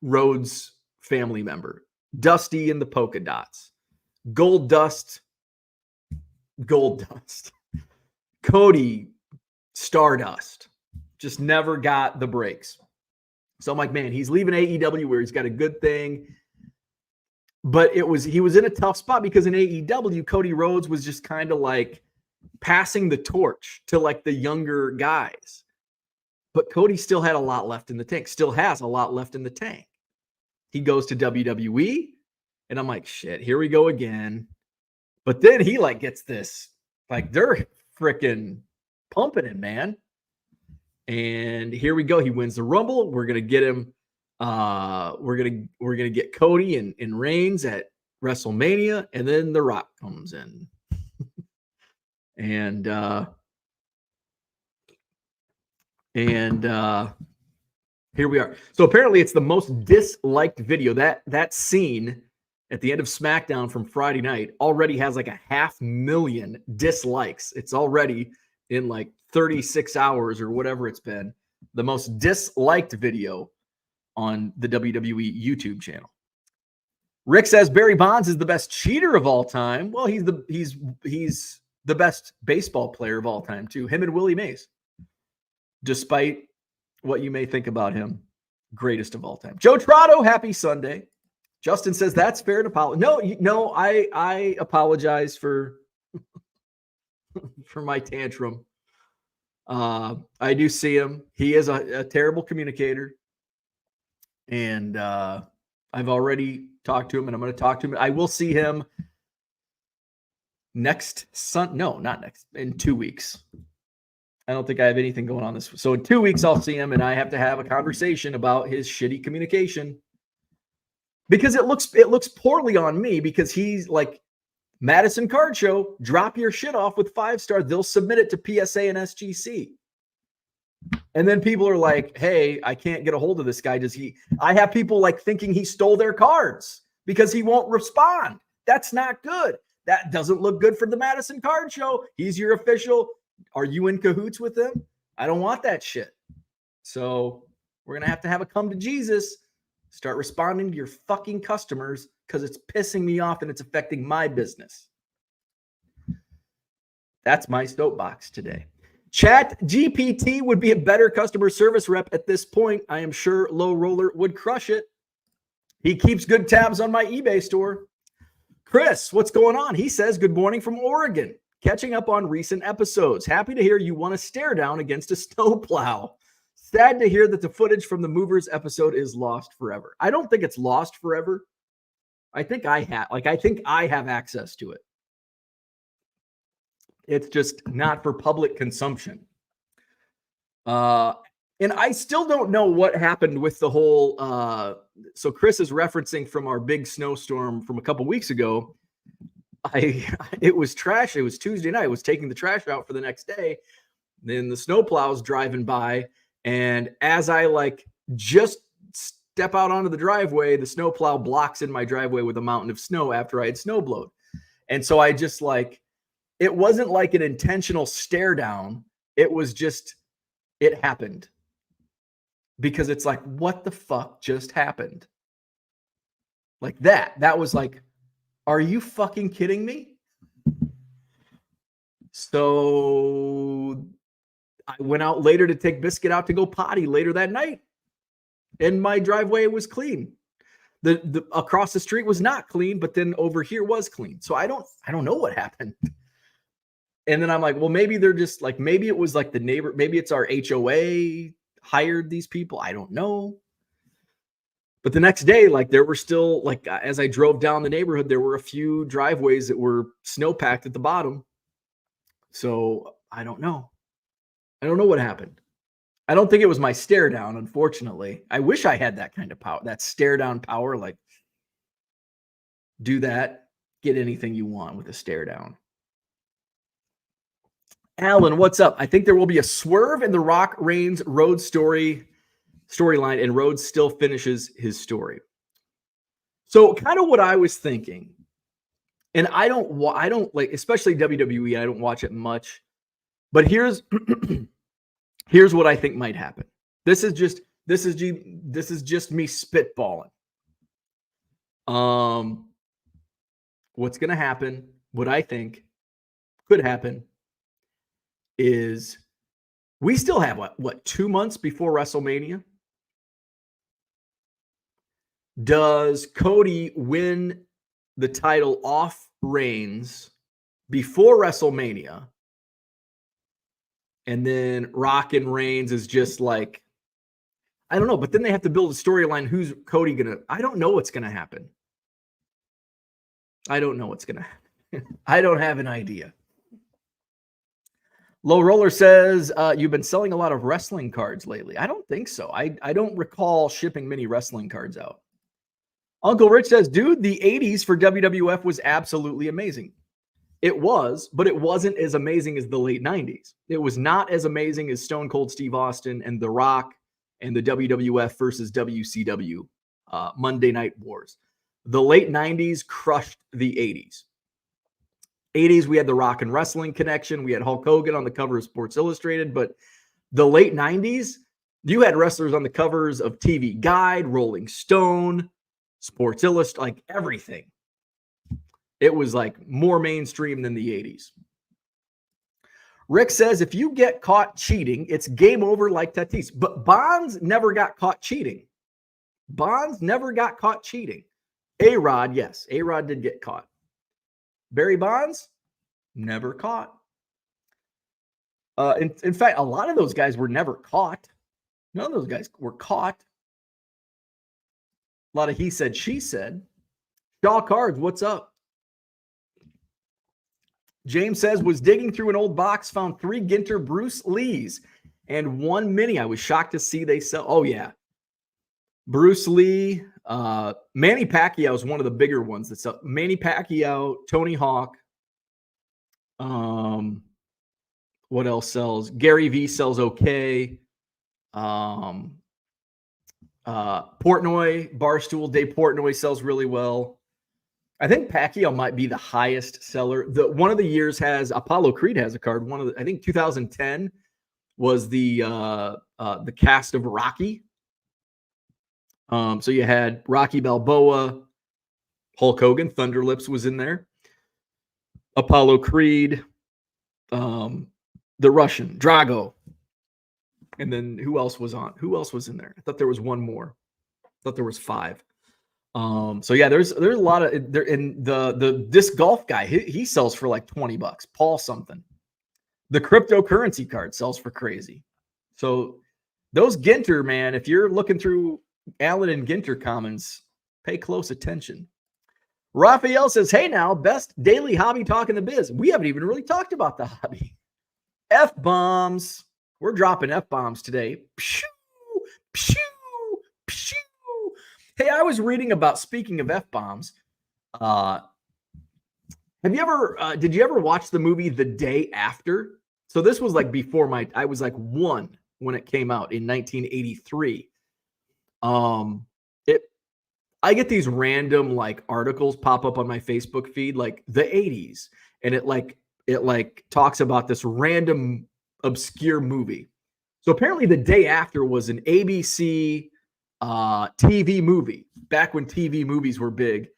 Rhodes family member. Dusty and the polka dots. Goldust. Cody, Stardust. Just never got the breaks. So I'm like, man, he's leaving AEW where he's got a good thing. But he was in a tough spot because in AEW, Cody Rhodes was just kind of like passing the torch to like the younger guys. But Cody still had a lot left in the tank, still has a lot left in the tank. He goes to WWE And I'm like, shit, here we go again. But then he like gets this, like they're freaking pumping him, man. And here we go. He wins the Rumble. We're gonna get him. We're gonna get Cody and Reigns at WrestleMania, and then The Rock comes in, and here we are. So apparently, it's the most disliked video. That scene at the end of SmackDown from Friday night already has like 500,000 dislikes. It's already in like 36 hours or whatever it's been, the most disliked video on the WWE YouTube channel. Rick says Barry Bonds is the best cheater of all time. Well, he's the best baseball player of all time too. Him and Willie Mays. Despite what you may think about him, greatest of all time. Joe Trotto, happy Sunday. Justin says that's fair to apologize. No, I apologize for for my tantrum. I do see him. He is a terrible communicator. And I've already talked to him, and I'm going to talk to him. I will see him next Sunday. No, not next. In 2 weeks. I don't think I have anything going on this. So in 2 weeks, I'll see him, and I have to have a conversation about his shitty communication. Because it looks poorly on me, because he's like, Madison Card Show, drop your shit off with 5-star. They'll submit it to PSA and SGC. And then people are like, hey, I can't get a hold of this guy. I have people like thinking he stole their cards because he won't respond. That's not good. That doesn't look good for the Madison Card Show. He's your official. Are you in cahoots with him? I don't want that shit. So we're going to have a come to Jesus. Start responding to your fucking customers, because it's pissing me off and it's affecting my business. That's my soapbox today. Chat GPT would be a better customer service rep at this point. I am sure Low Roller would crush it. He keeps good tabs on my eBay store. Chris, what's going on? He says, good morning from Oregon. Catching up on recent episodes. Happy to hear you won a stare down against a snowplow. Sad to hear that the footage from the Movers episode is lost forever. I don't think it's lost forever. I think I have access to it. It's just not for public consumption. And I still don't know what happened with the whole. So Chris is referencing from our big snowstorm from a couple weeks ago. It was trash. It was Tuesday night. I was taking the trash out for the next day. Then the snowplow's driving by. And as I just step out onto the driveway, the snowplow blocks in my driveway with a mountain of snow after I had snowblowed. And so I just it wasn't like an intentional stare down. It was just, it happened. Because it's like, what the fuck just happened? Like that. That was like, are you fucking kidding me? So I went out later to take Biscuit out to go potty later that night. And my driveway was clean. The across the street was not clean, but then over here was clean. So I don't know what happened. And then I'm like, well, maybe they're just maybe it was the neighbor, maybe it's our HOA hired these people. I don't know. But the next day, there were still, as I drove down the neighborhood, there were a few driveways that were snow packed at the bottom. So I don't know. I don't know what happened. I don't think it was my stare down, unfortunately. I wish I had that kind of power, that stare down power. Do that, get anything you want with a stare down. Alan, what's up? I think there will be a swerve in the Rock Reigns Rhodes storyline, and Rhodes still finishes his story. So kind of what I was thinking, and I don't especially WWE, I don't watch it much, but here's what I think might happen. This is just me spitballing. What's going to happen, what I think could happen, is we still have what 2 months before WrestleMania. Does Cody win the title off Reigns before WrestleMania? And then Rock and Reigns is just I don't know, but then they have to build a storyline. Who's Cody I don't know what's going to happen. I don't know what's going to happen. I don't have an idea. Low Roller says, you've been selling a lot of wrestling cards lately. I don't think so. I don't recall shipping many wrestling cards out. Uncle Rich says, dude, the 80s for WWF was absolutely amazing. It was, but it wasn't as amazing as the late 90s. It was not as amazing as Stone Cold Steve Austin and The Rock and the WWF versus WCW Monday Night Wars. The late 90s crushed the 80s. 80s, we had the Rock and Wrestling connection. We had Hulk Hogan on the cover of Sports Illustrated. But the late 90s, you had wrestlers on the covers of TV Guide, Rolling Stone, Sports Illustrated, like everything. It was like more mainstream than the 80s. Rick says, if you get caught cheating, it's game over like Tatis. But Bonds never got caught cheating. Bonds never got caught cheating. A-Rod, yes. A-Rod did get caught. Barry Bonds, never caught. In fact, a lot of those guys were never caught. None of those guys were caught. A lot of he said, she said. Shaw Cards, what's up? James says, was digging through an old box, found 3 Ginter Bruce Lees and 1 mini. I was shocked to see they sell. Oh, yeah. Bruce Lee, Manny Pacquiao is one of the bigger ones that sell. Manny Pacquiao, Tony Hawk. What else sells? Gary V sells okay. Portnoy, Barstool, Dave Portnoy sells really well. I think Pacquiao might be the highest seller. One of the years has Apollo Creed has a card. I think 2010 was the cast of Rocky. So you had Rocky Balboa, Hulk Hogan, Thunder Lips was in there, Apollo Creed, the Russian, Drago. And then who else was on? Who else was in there? I thought there was one more. I thought there was 5. So yeah, there's a lot of there. And the disc golf guy, he sells for like $20. Paul something. The cryptocurrency card sells for crazy. So those Ginter, man, if you're looking through Allen and Ginter Commons, pay close attention. Raphael says, hey now, best daily hobby talk in the biz. We haven't even really talked about the hobby. F-bombs. We're dropping F-bombs today. Pshoo, pshoo, pshoo. Hey, I was reading about, speaking of F-bombs, did you ever watch the movie The Day After? So this was like before I was like 1 when it came out in 1983. I get these random like articles pop up on my Facebook feed, like the 80s, and it talks about this random obscure movie. So apparently The Day After was an ABC TV movie back when TV movies were big.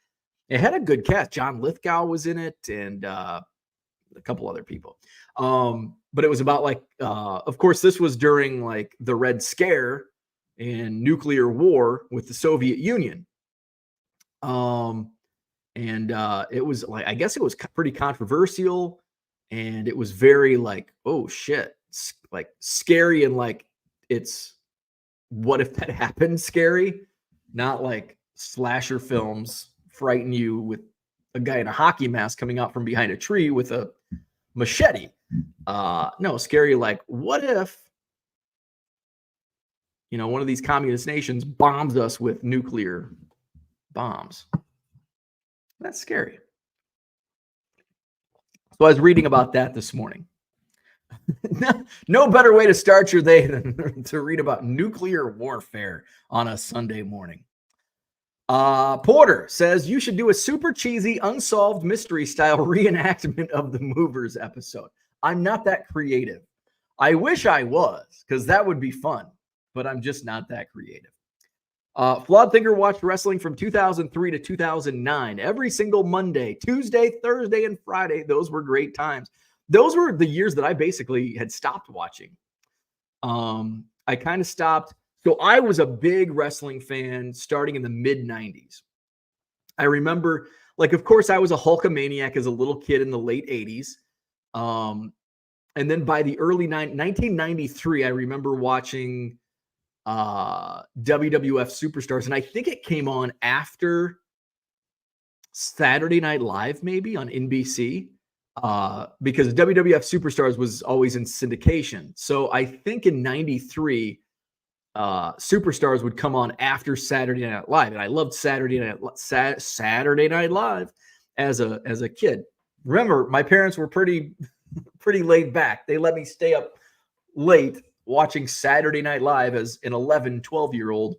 It had a good cast. John Lithgow was in it, and a couple other people. But it was about like, of course, this was during like the Red Scare and nuclear war with the Soviet Union. It was like, I guess it was pretty controversial, and it was very like, oh shit, like scary, and like it's what if that happened scary, not like slasher films frighten you with a guy in a hockey mask coming out from behind a tree with a machete. No, scary like, what if one of these communist nations bombs us with nuclear bombs? That's scary. So I was reading about that this morning. No better way to start your day than to read about nuclear warfare on a Sunday morning. Porter says you should do a super cheesy, unsolved mystery style reenactment of the Movers episode. I'm not that creative. I wish I was, because that would be fun, but I'm just not that creative. Flawed Thinker watched wrestling from 2003 to 2009. Every single Monday, Tuesday, Thursday, and Friday. Those were great times. Those were the years that I basically had stopped watching. I kind of stopped. So I was a big wrestling fan starting in the mid-90s. I remember, like, of course, I was a Hulkamaniac as a little kid in the late 80s. And then by the early 1993, I remember watching WWF Superstars. And I think it came on after Saturday Night Live, maybe on NBC, because WWF Superstars was always in syndication. So I think in '93, Superstars would come on after Saturday Night Live, and I loved Saturday Night Live as a kid. Remember, my parents were pretty laid back. They let me stay up late watching Saturday Night Live as an 11, 12-year-old,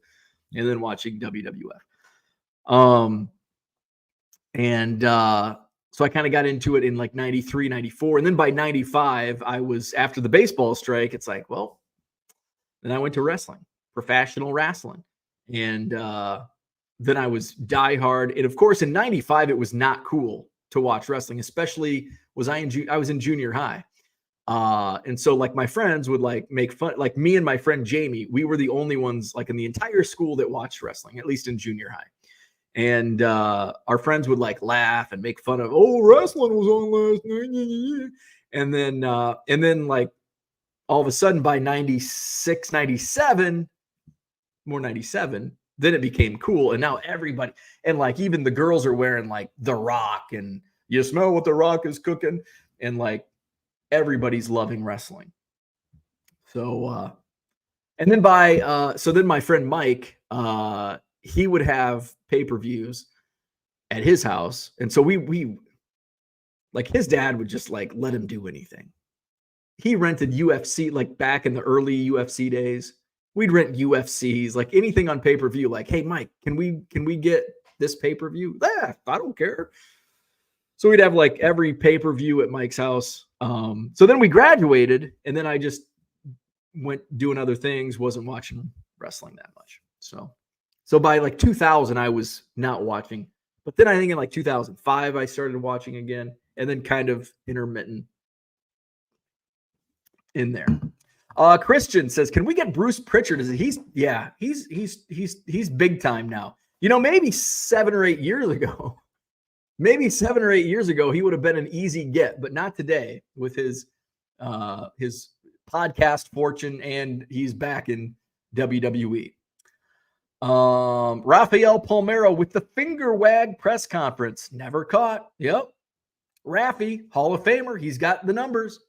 and then watching WWF. So I kind of got into it in like 93, 94. And then by 95, I was, after the baseball strike, it's like, well, then I went to wrestling, professional wrestling. And then I was diehard. And of course, in 95, it was not cool to watch wrestling, especially I was in junior high. And so like my friends would like make fun, like me and my friend Jamie, we were the only ones like in the entire school that watched wrestling, at least in junior high. And our friends would like laugh and make fun of, oh, wrestling was on last night. And then like all of a sudden by 96, 97, more 97, then it became cool. And now everybody, and like even the girls are wearing like The Rock, and you smell what The Rock is cooking. And like everybody's loving wrestling. So, and then so then my friend Mike, he would have pay-per-views at his house. And so we like his dad would just like let him do anything. He rented UFC, like back in the early UFC days. We'd rent UFCs, like anything on pay-per-view. Like, hey, Mike, can we get this pay-per-view? I don't care. So we'd have like every pay-per-view at Mike's house. So then we graduated, and then I just went doing other things, wasn't watching wrestling that much. So by like 2000, I was not watching. But then I think in like 2005, I started watching again, and then kind of intermittent in there. Christian says, "Can we get Bruce Pritchard?" He's big time now. You know, maybe 7 or 8 years ago, he would have been an easy get, but not today with his podcast fortune, and he's back in WWE. Rafael Palmeiro with the finger wag press conference. Never caught. Yep. Rafi, Hall of Famer. He's got the numbers.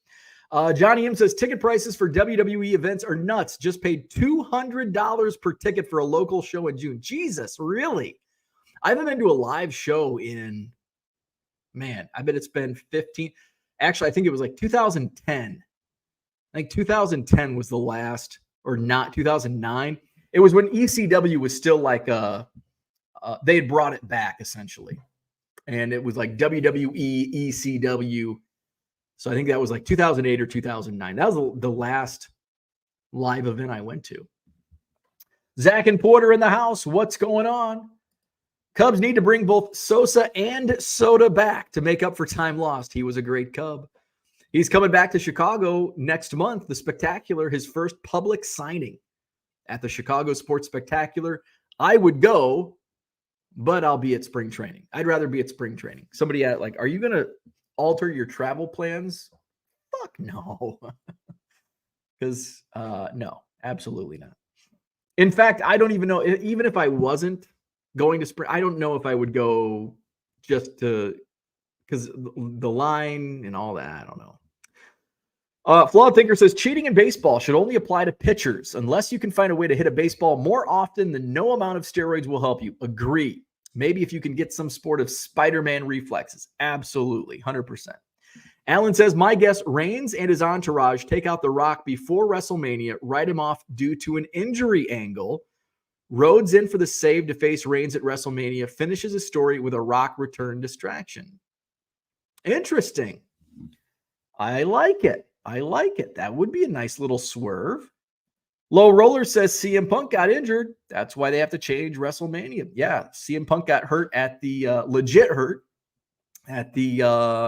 Johnny M says ticket prices for WWE events are nuts. Just paid $200 per ticket for a local show in June. Jesus, really? I haven't been to a live show in, man, I bet it's been 15. Actually, I think it was like 2010. I think 2010 was the last, or not 2009. It was when ECW was still like they had brought it back essentially. And it was like WWE, ECW. So I think that was like 2008 or 2009. That was the last live event I went to. Zach and Porter in the house. What's going on? Cubs need to bring both Sosa and Soda back to make up for time lost. He was a great Cub. He's coming back to Chicago next month. The Spectacular, his first public signing at the Chicago Sports Spectacular. I would go, but I'll be at spring training. I'd rather be at spring training. Somebody at like, are you going to alter your travel plans? Fuck no. Because no, absolutely not. In fact, I don't even know, even if I wasn't going to spring, I don't know if I would go just to, because the line and all that, I don't know. Flawed Thinker says cheating in baseball should only apply to pitchers unless you can find a way to hit a baseball more often than no amount of steroids will help you. Agree. Maybe if you can get some sport of Spider-Man reflexes. Absolutely. 100%. Alan says, my guess, Reigns and his entourage take out The Rock before WrestleMania, write him off due to an injury angle. Rhodes in for the save to face Reigns at WrestleMania, finishes his story with a Rock return distraction. Interesting. I like it. That would be a nice little swerve. Low Roller says CM Punk got injured. That's why they have to change WrestleMania. Yeah, CM Punk got hurt at the legit hurt at the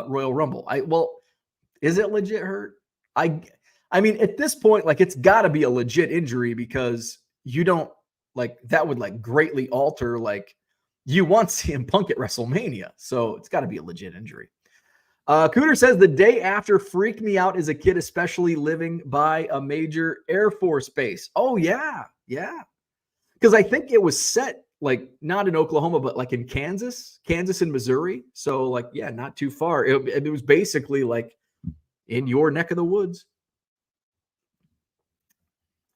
Royal Rumble. Is it legit hurt? I mean, at this point, like it's got to be a legit injury because you don't like that would like greatly alter like you want CM Punk at WrestleMania. So it's got to be a legit injury. Cooter says the day after freaked me out as a kid, especially living by a major Air Force base. Oh, yeah. Yeah. Because I think it was set like not in Oklahoma, but like in Kansas and Missouri. So like, yeah, not too far. It was basically like in your neck of the woods.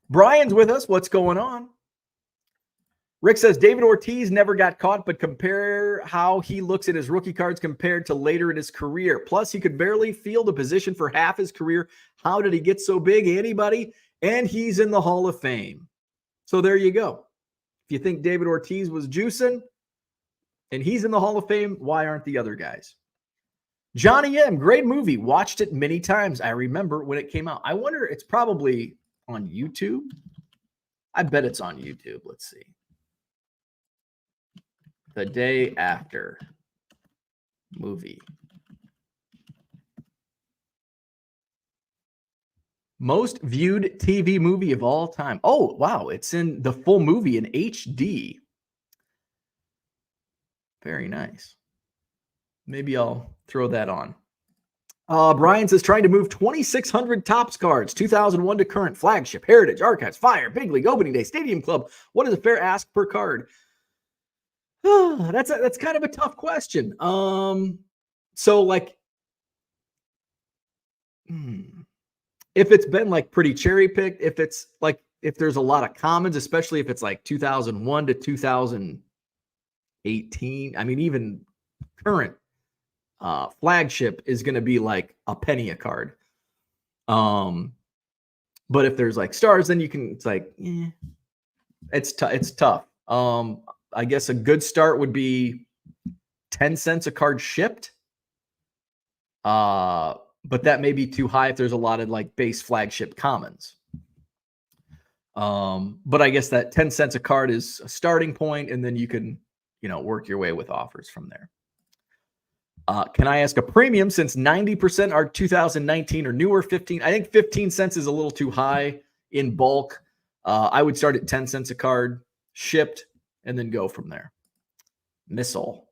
Brian's with us. What's going on? Rick says David Ortiz never got caught, but compare how he looks at his rookie cards compared to later in his career. Plus, he could barely field a position for half his career. How did he get so big? Anybody? And he's in the Hall of Fame. So there you go. If you think David Ortiz was juicing and he's in the Hall of Fame, why aren't the other guys? Johnny M, great movie. Watched it many times. I remember when it came out. I wonder, it's probably on YouTube. I bet it's on YouTube. Let's see. The Day After movie. Most viewed TV movie of all time. Oh, wow. It's in the full movie in HD. Very nice. Maybe I'll throw that on. Brian says trying to move 2,600 Topps cards, 2001 to current, flagship, heritage, archives, fire, big league, opening day, stadium club. What is a fair ask per card? That's kind of a tough question. So like, if it's been like pretty cherry picked, if it's like, if there's a lot of commons, especially if it's like 2001 to 2018, I mean, even current flagship is going to be like a penny a card. But if there's like stars, then you can, it's like, it's tough. I guess a good start would be 10 cents a card shipped. But that may be too high if there's a lot of like base flagship commons. But I guess that 10 cents a card is a starting point, and then you can, work your way with offers from there. Can I ask a premium since 90% are 2019 or newer? 15. I think 15 cents is a little too high in bulk. I would start at 10 cents a card shipped and then go from there. Missile.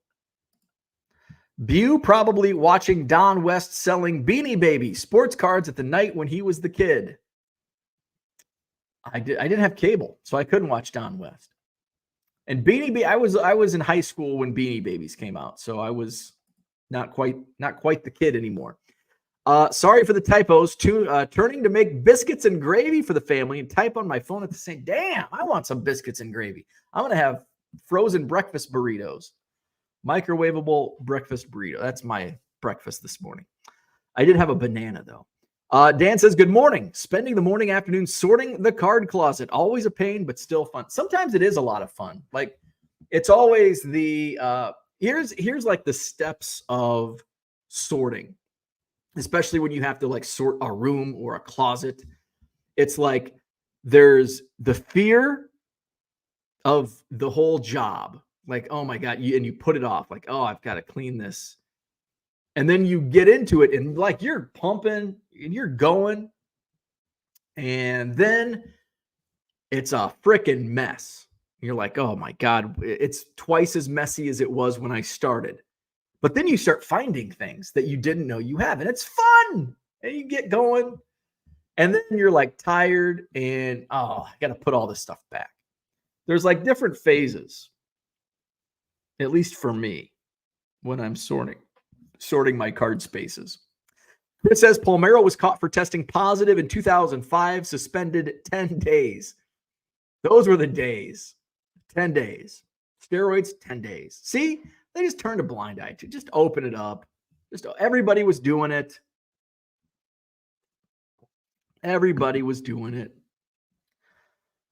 Bew probably watching Don West selling Beanie Baby sports cards at the night when he was the kid. I didn't have cable, so I couldn't watch Don West. And Beanie Baby, I was in high school when Beanie Babies came out, so I was not quite the kid anymore. Sorry for the typos. Turning to make biscuits and gravy for the family and type on my phone at the same. Damn, I want some biscuits and gravy. I'm gonna have frozen breakfast burritos, microwavable breakfast burrito. That's my breakfast this morning. I did have a banana though. Dan says, good morning. Spending the morning, afternoon sorting the card closet. Always a pain, but still fun. Sometimes it is a lot of fun. Like it's always the here's like the steps of sorting, especially when you have to like sort a room or a closet. It's like there's the fear of the whole job. Like, oh my God, you put it off. Like, oh, I've got to clean this. And then you get into it and like you're pumping and you're going. And then it's a freaking mess. You're like, oh my God, it's twice as messy as it was when I started. But then you start finding things that you didn't know you have. And it's fun. And you get going. And then you're like tired and, oh, I got to put all this stuff back. There's like different phases, at least for me, when I'm sorting my card spaces. It says Palmeiro was caught for testing positive in 2005, suspended 10 days. Those were the days. 10 days. Steroids, 10 days. See, they just turned a blind eye to. Just open it up. Everybody was doing it. Everybody was doing it.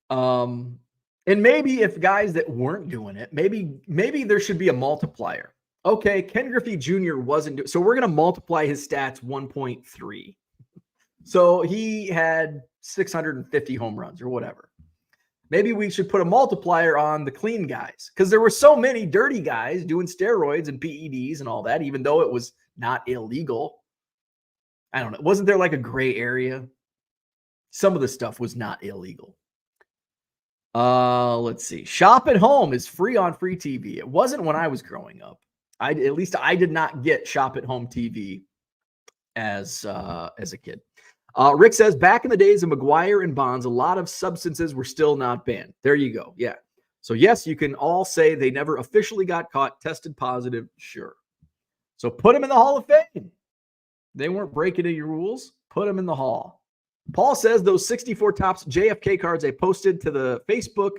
And maybe if guys that weren't doing it, maybe there should be a multiplier. Okay, Ken Griffey Jr. wasn't doing, so we're going to multiply his stats 1.3. So he had 650 home runs or whatever. Maybe we should put a multiplier on the clean guys because there were so many dirty guys doing steroids and PEDs and all that, even though it was not illegal. I don't know. Wasn't there like a gray area? Some of the stuff was not illegal. Let's see. Shop at Home is free on free TV. It wasn't when I was growing up. At least I did not get Shop at Home TV as a kid. Rick says back in the days of McGuire and Bonds, a lot of substances were still not banned. There you go. Yeah. So yes, you can all say they never officially got caught, tested positive. Sure. So put them in the Hall of Fame. They weren't breaking any rules. Put them in the Hall. Paul says those 64 Topps JFK cards I posted to the Facebook,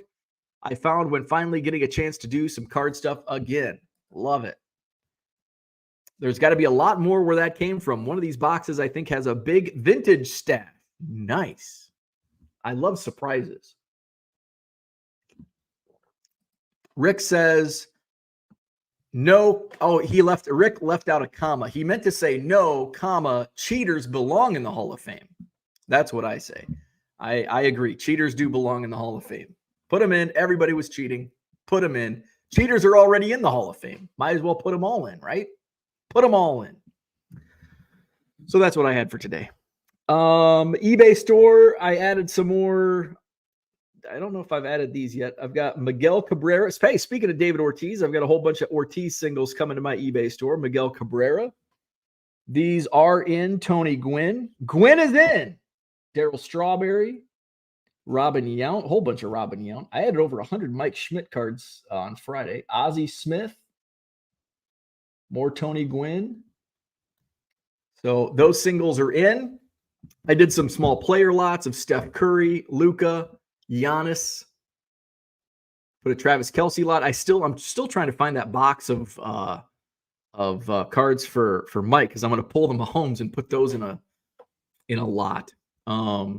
I found when finally getting a chance to do some card stuff again. Love it. There's got to be a lot more where that came from. One of these boxes, I think, has a big vintage stash. Nice. I love surprises. Rick says, no. Oh, Rick left out a comma. He meant to say no, comma, cheaters belong in the Hall of Fame. That's what I say. I agree. Cheaters do belong in the Hall of Fame. Put them in. Everybody was cheating. Put them in. Cheaters are already in the Hall of Fame. Might as well put them all in, right? Put them all in. So that's what I had for today. eBay store, I added some more. I don't know if I've added these yet. I've got Miguel Cabrera. Hey, speaking of David Ortiz, I've got a whole bunch of Ortiz singles coming to my eBay store. Miguel Cabrera. These are in. Tony Gwynn. Gwynn is in. Darryl Strawberry. Robin Yount. A whole bunch of Robin Yount. I added over 100 Mike Schmidt cards on Friday. Ozzie Smith. More Tony Gwynn. So those singles are in. I did some small player lots of Steph Curry, Luka, Giannis. Put a Travis Kelce lot. I'm still trying to find that box of cards for Mike, because I'm going to pull the Mahomes and put those in a lot.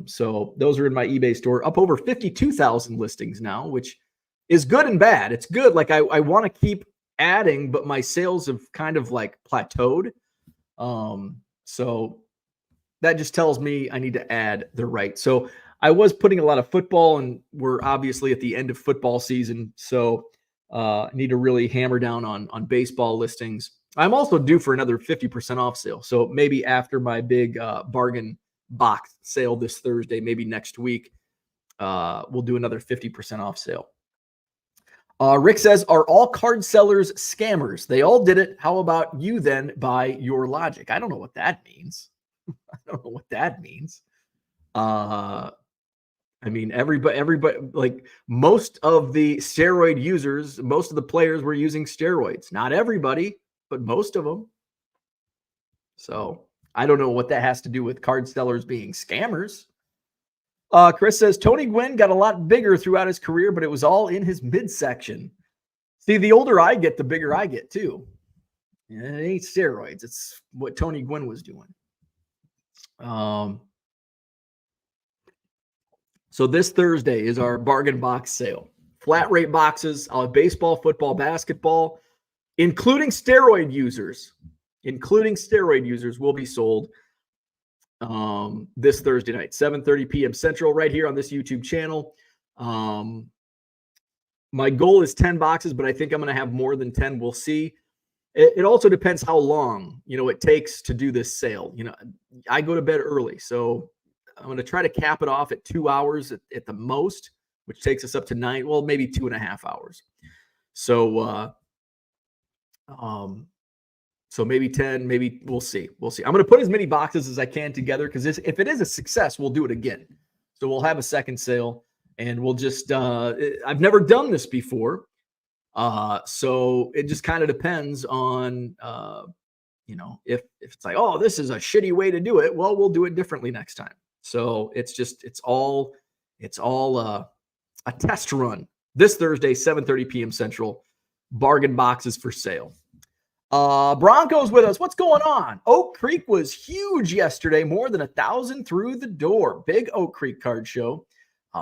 So those are in my eBay store. Up over 52,000 listings now, which is good and bad. It's good. Like I want to keep adding, but my sales have kind of like plateaued. So that just tells me I need to add the right. So I was putting a lot of football, and we're obviously at the end of football season. So I need to really hammer down on baseball listings. I'm also due for another 50% off sale. So maybe after my big bargain box sale this Thursday, maybe next week, we'll do another 50% off sale. Rick says, are all card sellers scammers? They all did it. How about you then, by your logic? I don't know what that means. I don't know what that means. I mean, everybody, like most of the steroid users, most of the players were using steroids. Not everybody, but most of them. So I don't know what that has to do with card sellers being scammers. Chris says, Tony Gwynn got a lot bigger throughout his career, but it was all in his midsection. See, the older I get, the bigger I get too. And it ain't steroids. It's what Tony Gwynn was doing. So this Thursday is our bargain box sale. Flat rate boxes. I'll have baseball, football, basketball, including steroid users. Including steroid users will be sold this Thursday night, 7:30 p.m. Central, right here on this YouTube channel. My goal is 10 boxes, but I think I'm going to have more than 10. We'll see. It also depends how long, it takes to do this sale. I go to bed early, so I'm going to try to cap it off at 2 hours at the most, which takes us up to 9, well, maybe 2.5 hours. So, so maybe 10, maybe we'll see. We'll see. I'm going to put as many boxes as I can together, because if it is a success, we'll do it again. So we'll have a second sale, and we'll just, I've never done this before. So it just kind of depends on, if it's like, oh, this is a shitty way to do it. Well, we'll do it differently next time. So it's all a test run this Thursday, 7:30 p.m. Central. Bargain boxes for sale. Broncos with us. What's going on? Oak Creek was huge yesterday. More than 1,000 through the door. Big Oak Creek card show.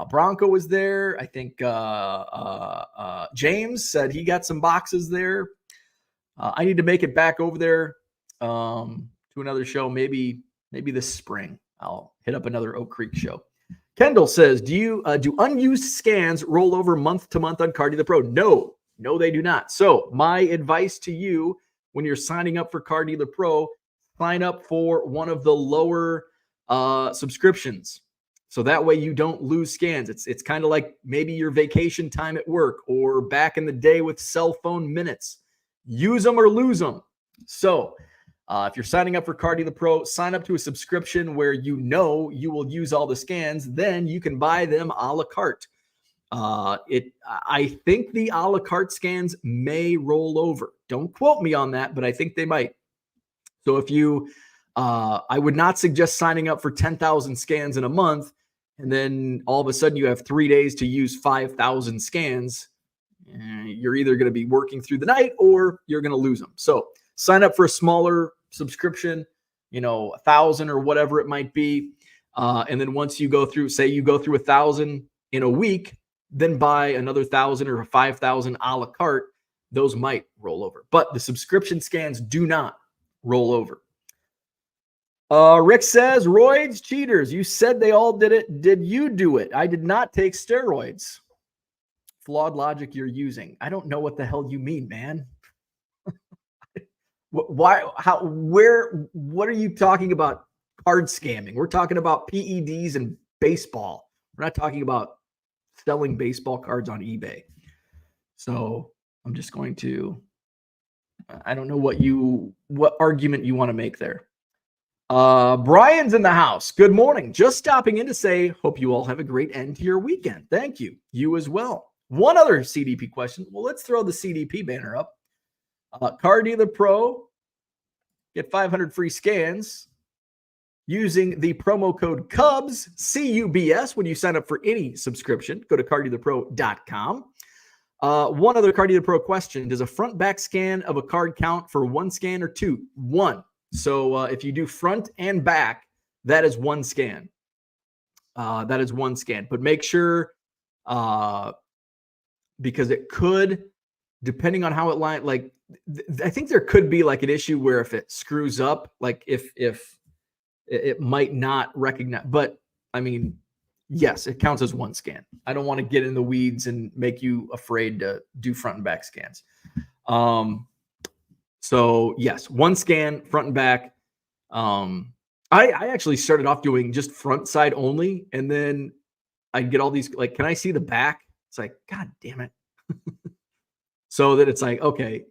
Bronco was there. I think James said he got some boxes there. I need to make it back over there to another show. Maybe this spring I'll hit up another Oak Creek show. Kendall says, do unused scans roll over month to month on Card Dealer Pro? No, they do not. So my advice to you, when you're signing up for Card Dealer Pro, sign up for one of the lower subscriptions. So that way you don't lose scans. It's kind of like maybe your vacation time at work, or back in the day with cell phone minutes. Use them or lose them. So if you're signing up for Card Dealer Pro, sign up to a subscription where you will use all the scans. Then you can buy them a la carte. I think the a la carte scans may roll over. Don't quote me on that, but I think they might. So if you, I would not suggest signing up for 10,000 scans in a month, and then all of a sudden you have 3 days to use 5,000 scans. You're either going to be working through the night or you're going to lose them. So sign up for a smaller subscription, 1,000 or whatever it might be. And then once you go through, say you go through 1,000 in a week, then buy another 1,000 or 5,000 a la carte. Those might roll over, but the subscription scans do not roll over. Rick says, roids, cheaters. You said they all did it. Did you do it? I did not take steroids. Flawed logic you're using. I don't know what the hell you mean, man. Why? How? Where? What are you talking about? Card scamming. We're talking about PEDs and baseball. We're not talking about selling baseball cards on eBay. So I'm just going to, I don't know what argument you want to make there. Brian's in the house. Good morning. Just stopping in to say, hope you all have a great end to your weekend. Thank you. You as well. One other CDP question. Well, let's throw the CDP banner up. Card Dealer Pro, get 500 free scans using the promo code CUBS, CUBS, when you sign up for any subscription. Go to carddealerpro.com. One other Card Dealer Pro question. Does a front back scan of a card count for one scan or two? One. So if you do front and back, that is one scan. That is one scan. But make sure, because it could, depending on how it line, like I think there could be like an issue where if it screws up, like if it might not recognize. But I mean, yes, it counts as one scan. I don't want to get in the weeds and make you afraid to do front and back scans. So yes, one scan, front and back. I actually started off doing just front side only, and then I'd get all these like, can I see the back? It's like, God damn it. So that it's like, okay,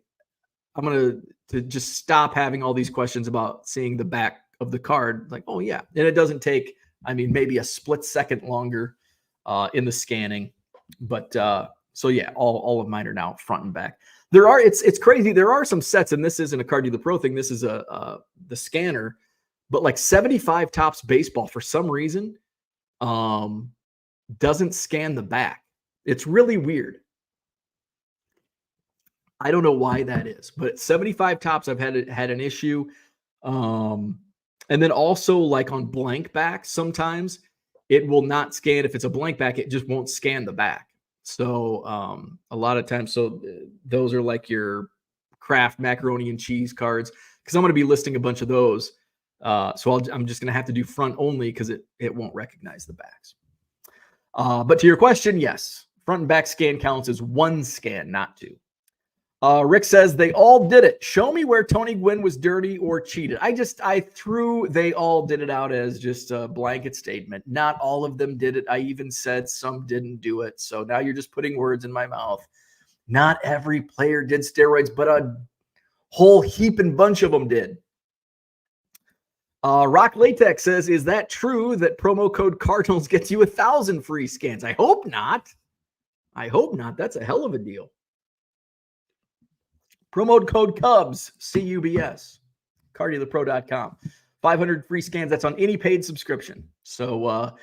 I'm going to just stop having all these questions about seeing the back of the card. Like, oh yeah. And it doesn't take, I mean, maybe a split second longer in the scanning. But so yeah, all of mine are now front and back. There are, it's crazy. There are some sets, and this isn't a Card Dealer Pro thing. This is the scanner, but like 75 Topps baseball for some reason doesn't scan the back. It's really weird. I don't know why that is, but 75 Topps I've had an issue. And then also like on blank back, sometimes it will not scan. If it's a blank back, it just won't scan the back. So a lot of times, so those are like your Kraft macaroni and cheese cards, because I'm going to be listing a bunch of those. So I'm just going to have to do front only because it won't recognize the backs. But to your question, yes, front and back scan counts as one scan, not two. Rick says they all did it. Show me where Tony Gwynn was dirty or cheated. I threw they all did it out as just a blanket statement. Not all of them did it. I even said some didn't do it. So now you're just putting words in my mouth. Not every player did steroids, but a whole heap and bunch of them did. Rock Latex says, is that true that promo code Cardinals gets you 1,000 free scans? I hope not. I hope not. That's a hell of a deal. Promo code Cubs, CUBS, carddealerpro.com. 500 free scans. That's on any paid subscription. So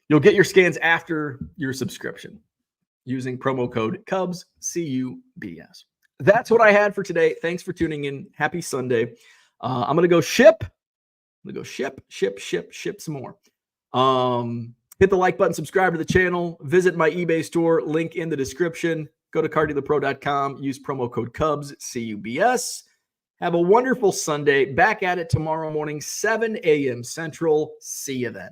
you'll get your scans after your subscription using promo code Cubs, CUBS. That's what I had for today. Thanks for tuning in. Happy Sunday. I'm going to go ship. I'm going to go ship some more. Hit the like button, subscribe to the channel, visit my eBay store, link in the description. Go to carddealerpro.com, use promo code Cubs, CUBS. Have a wonderful Sunday. Back at it tomorrow morning, 7 a.m. Central. See you then.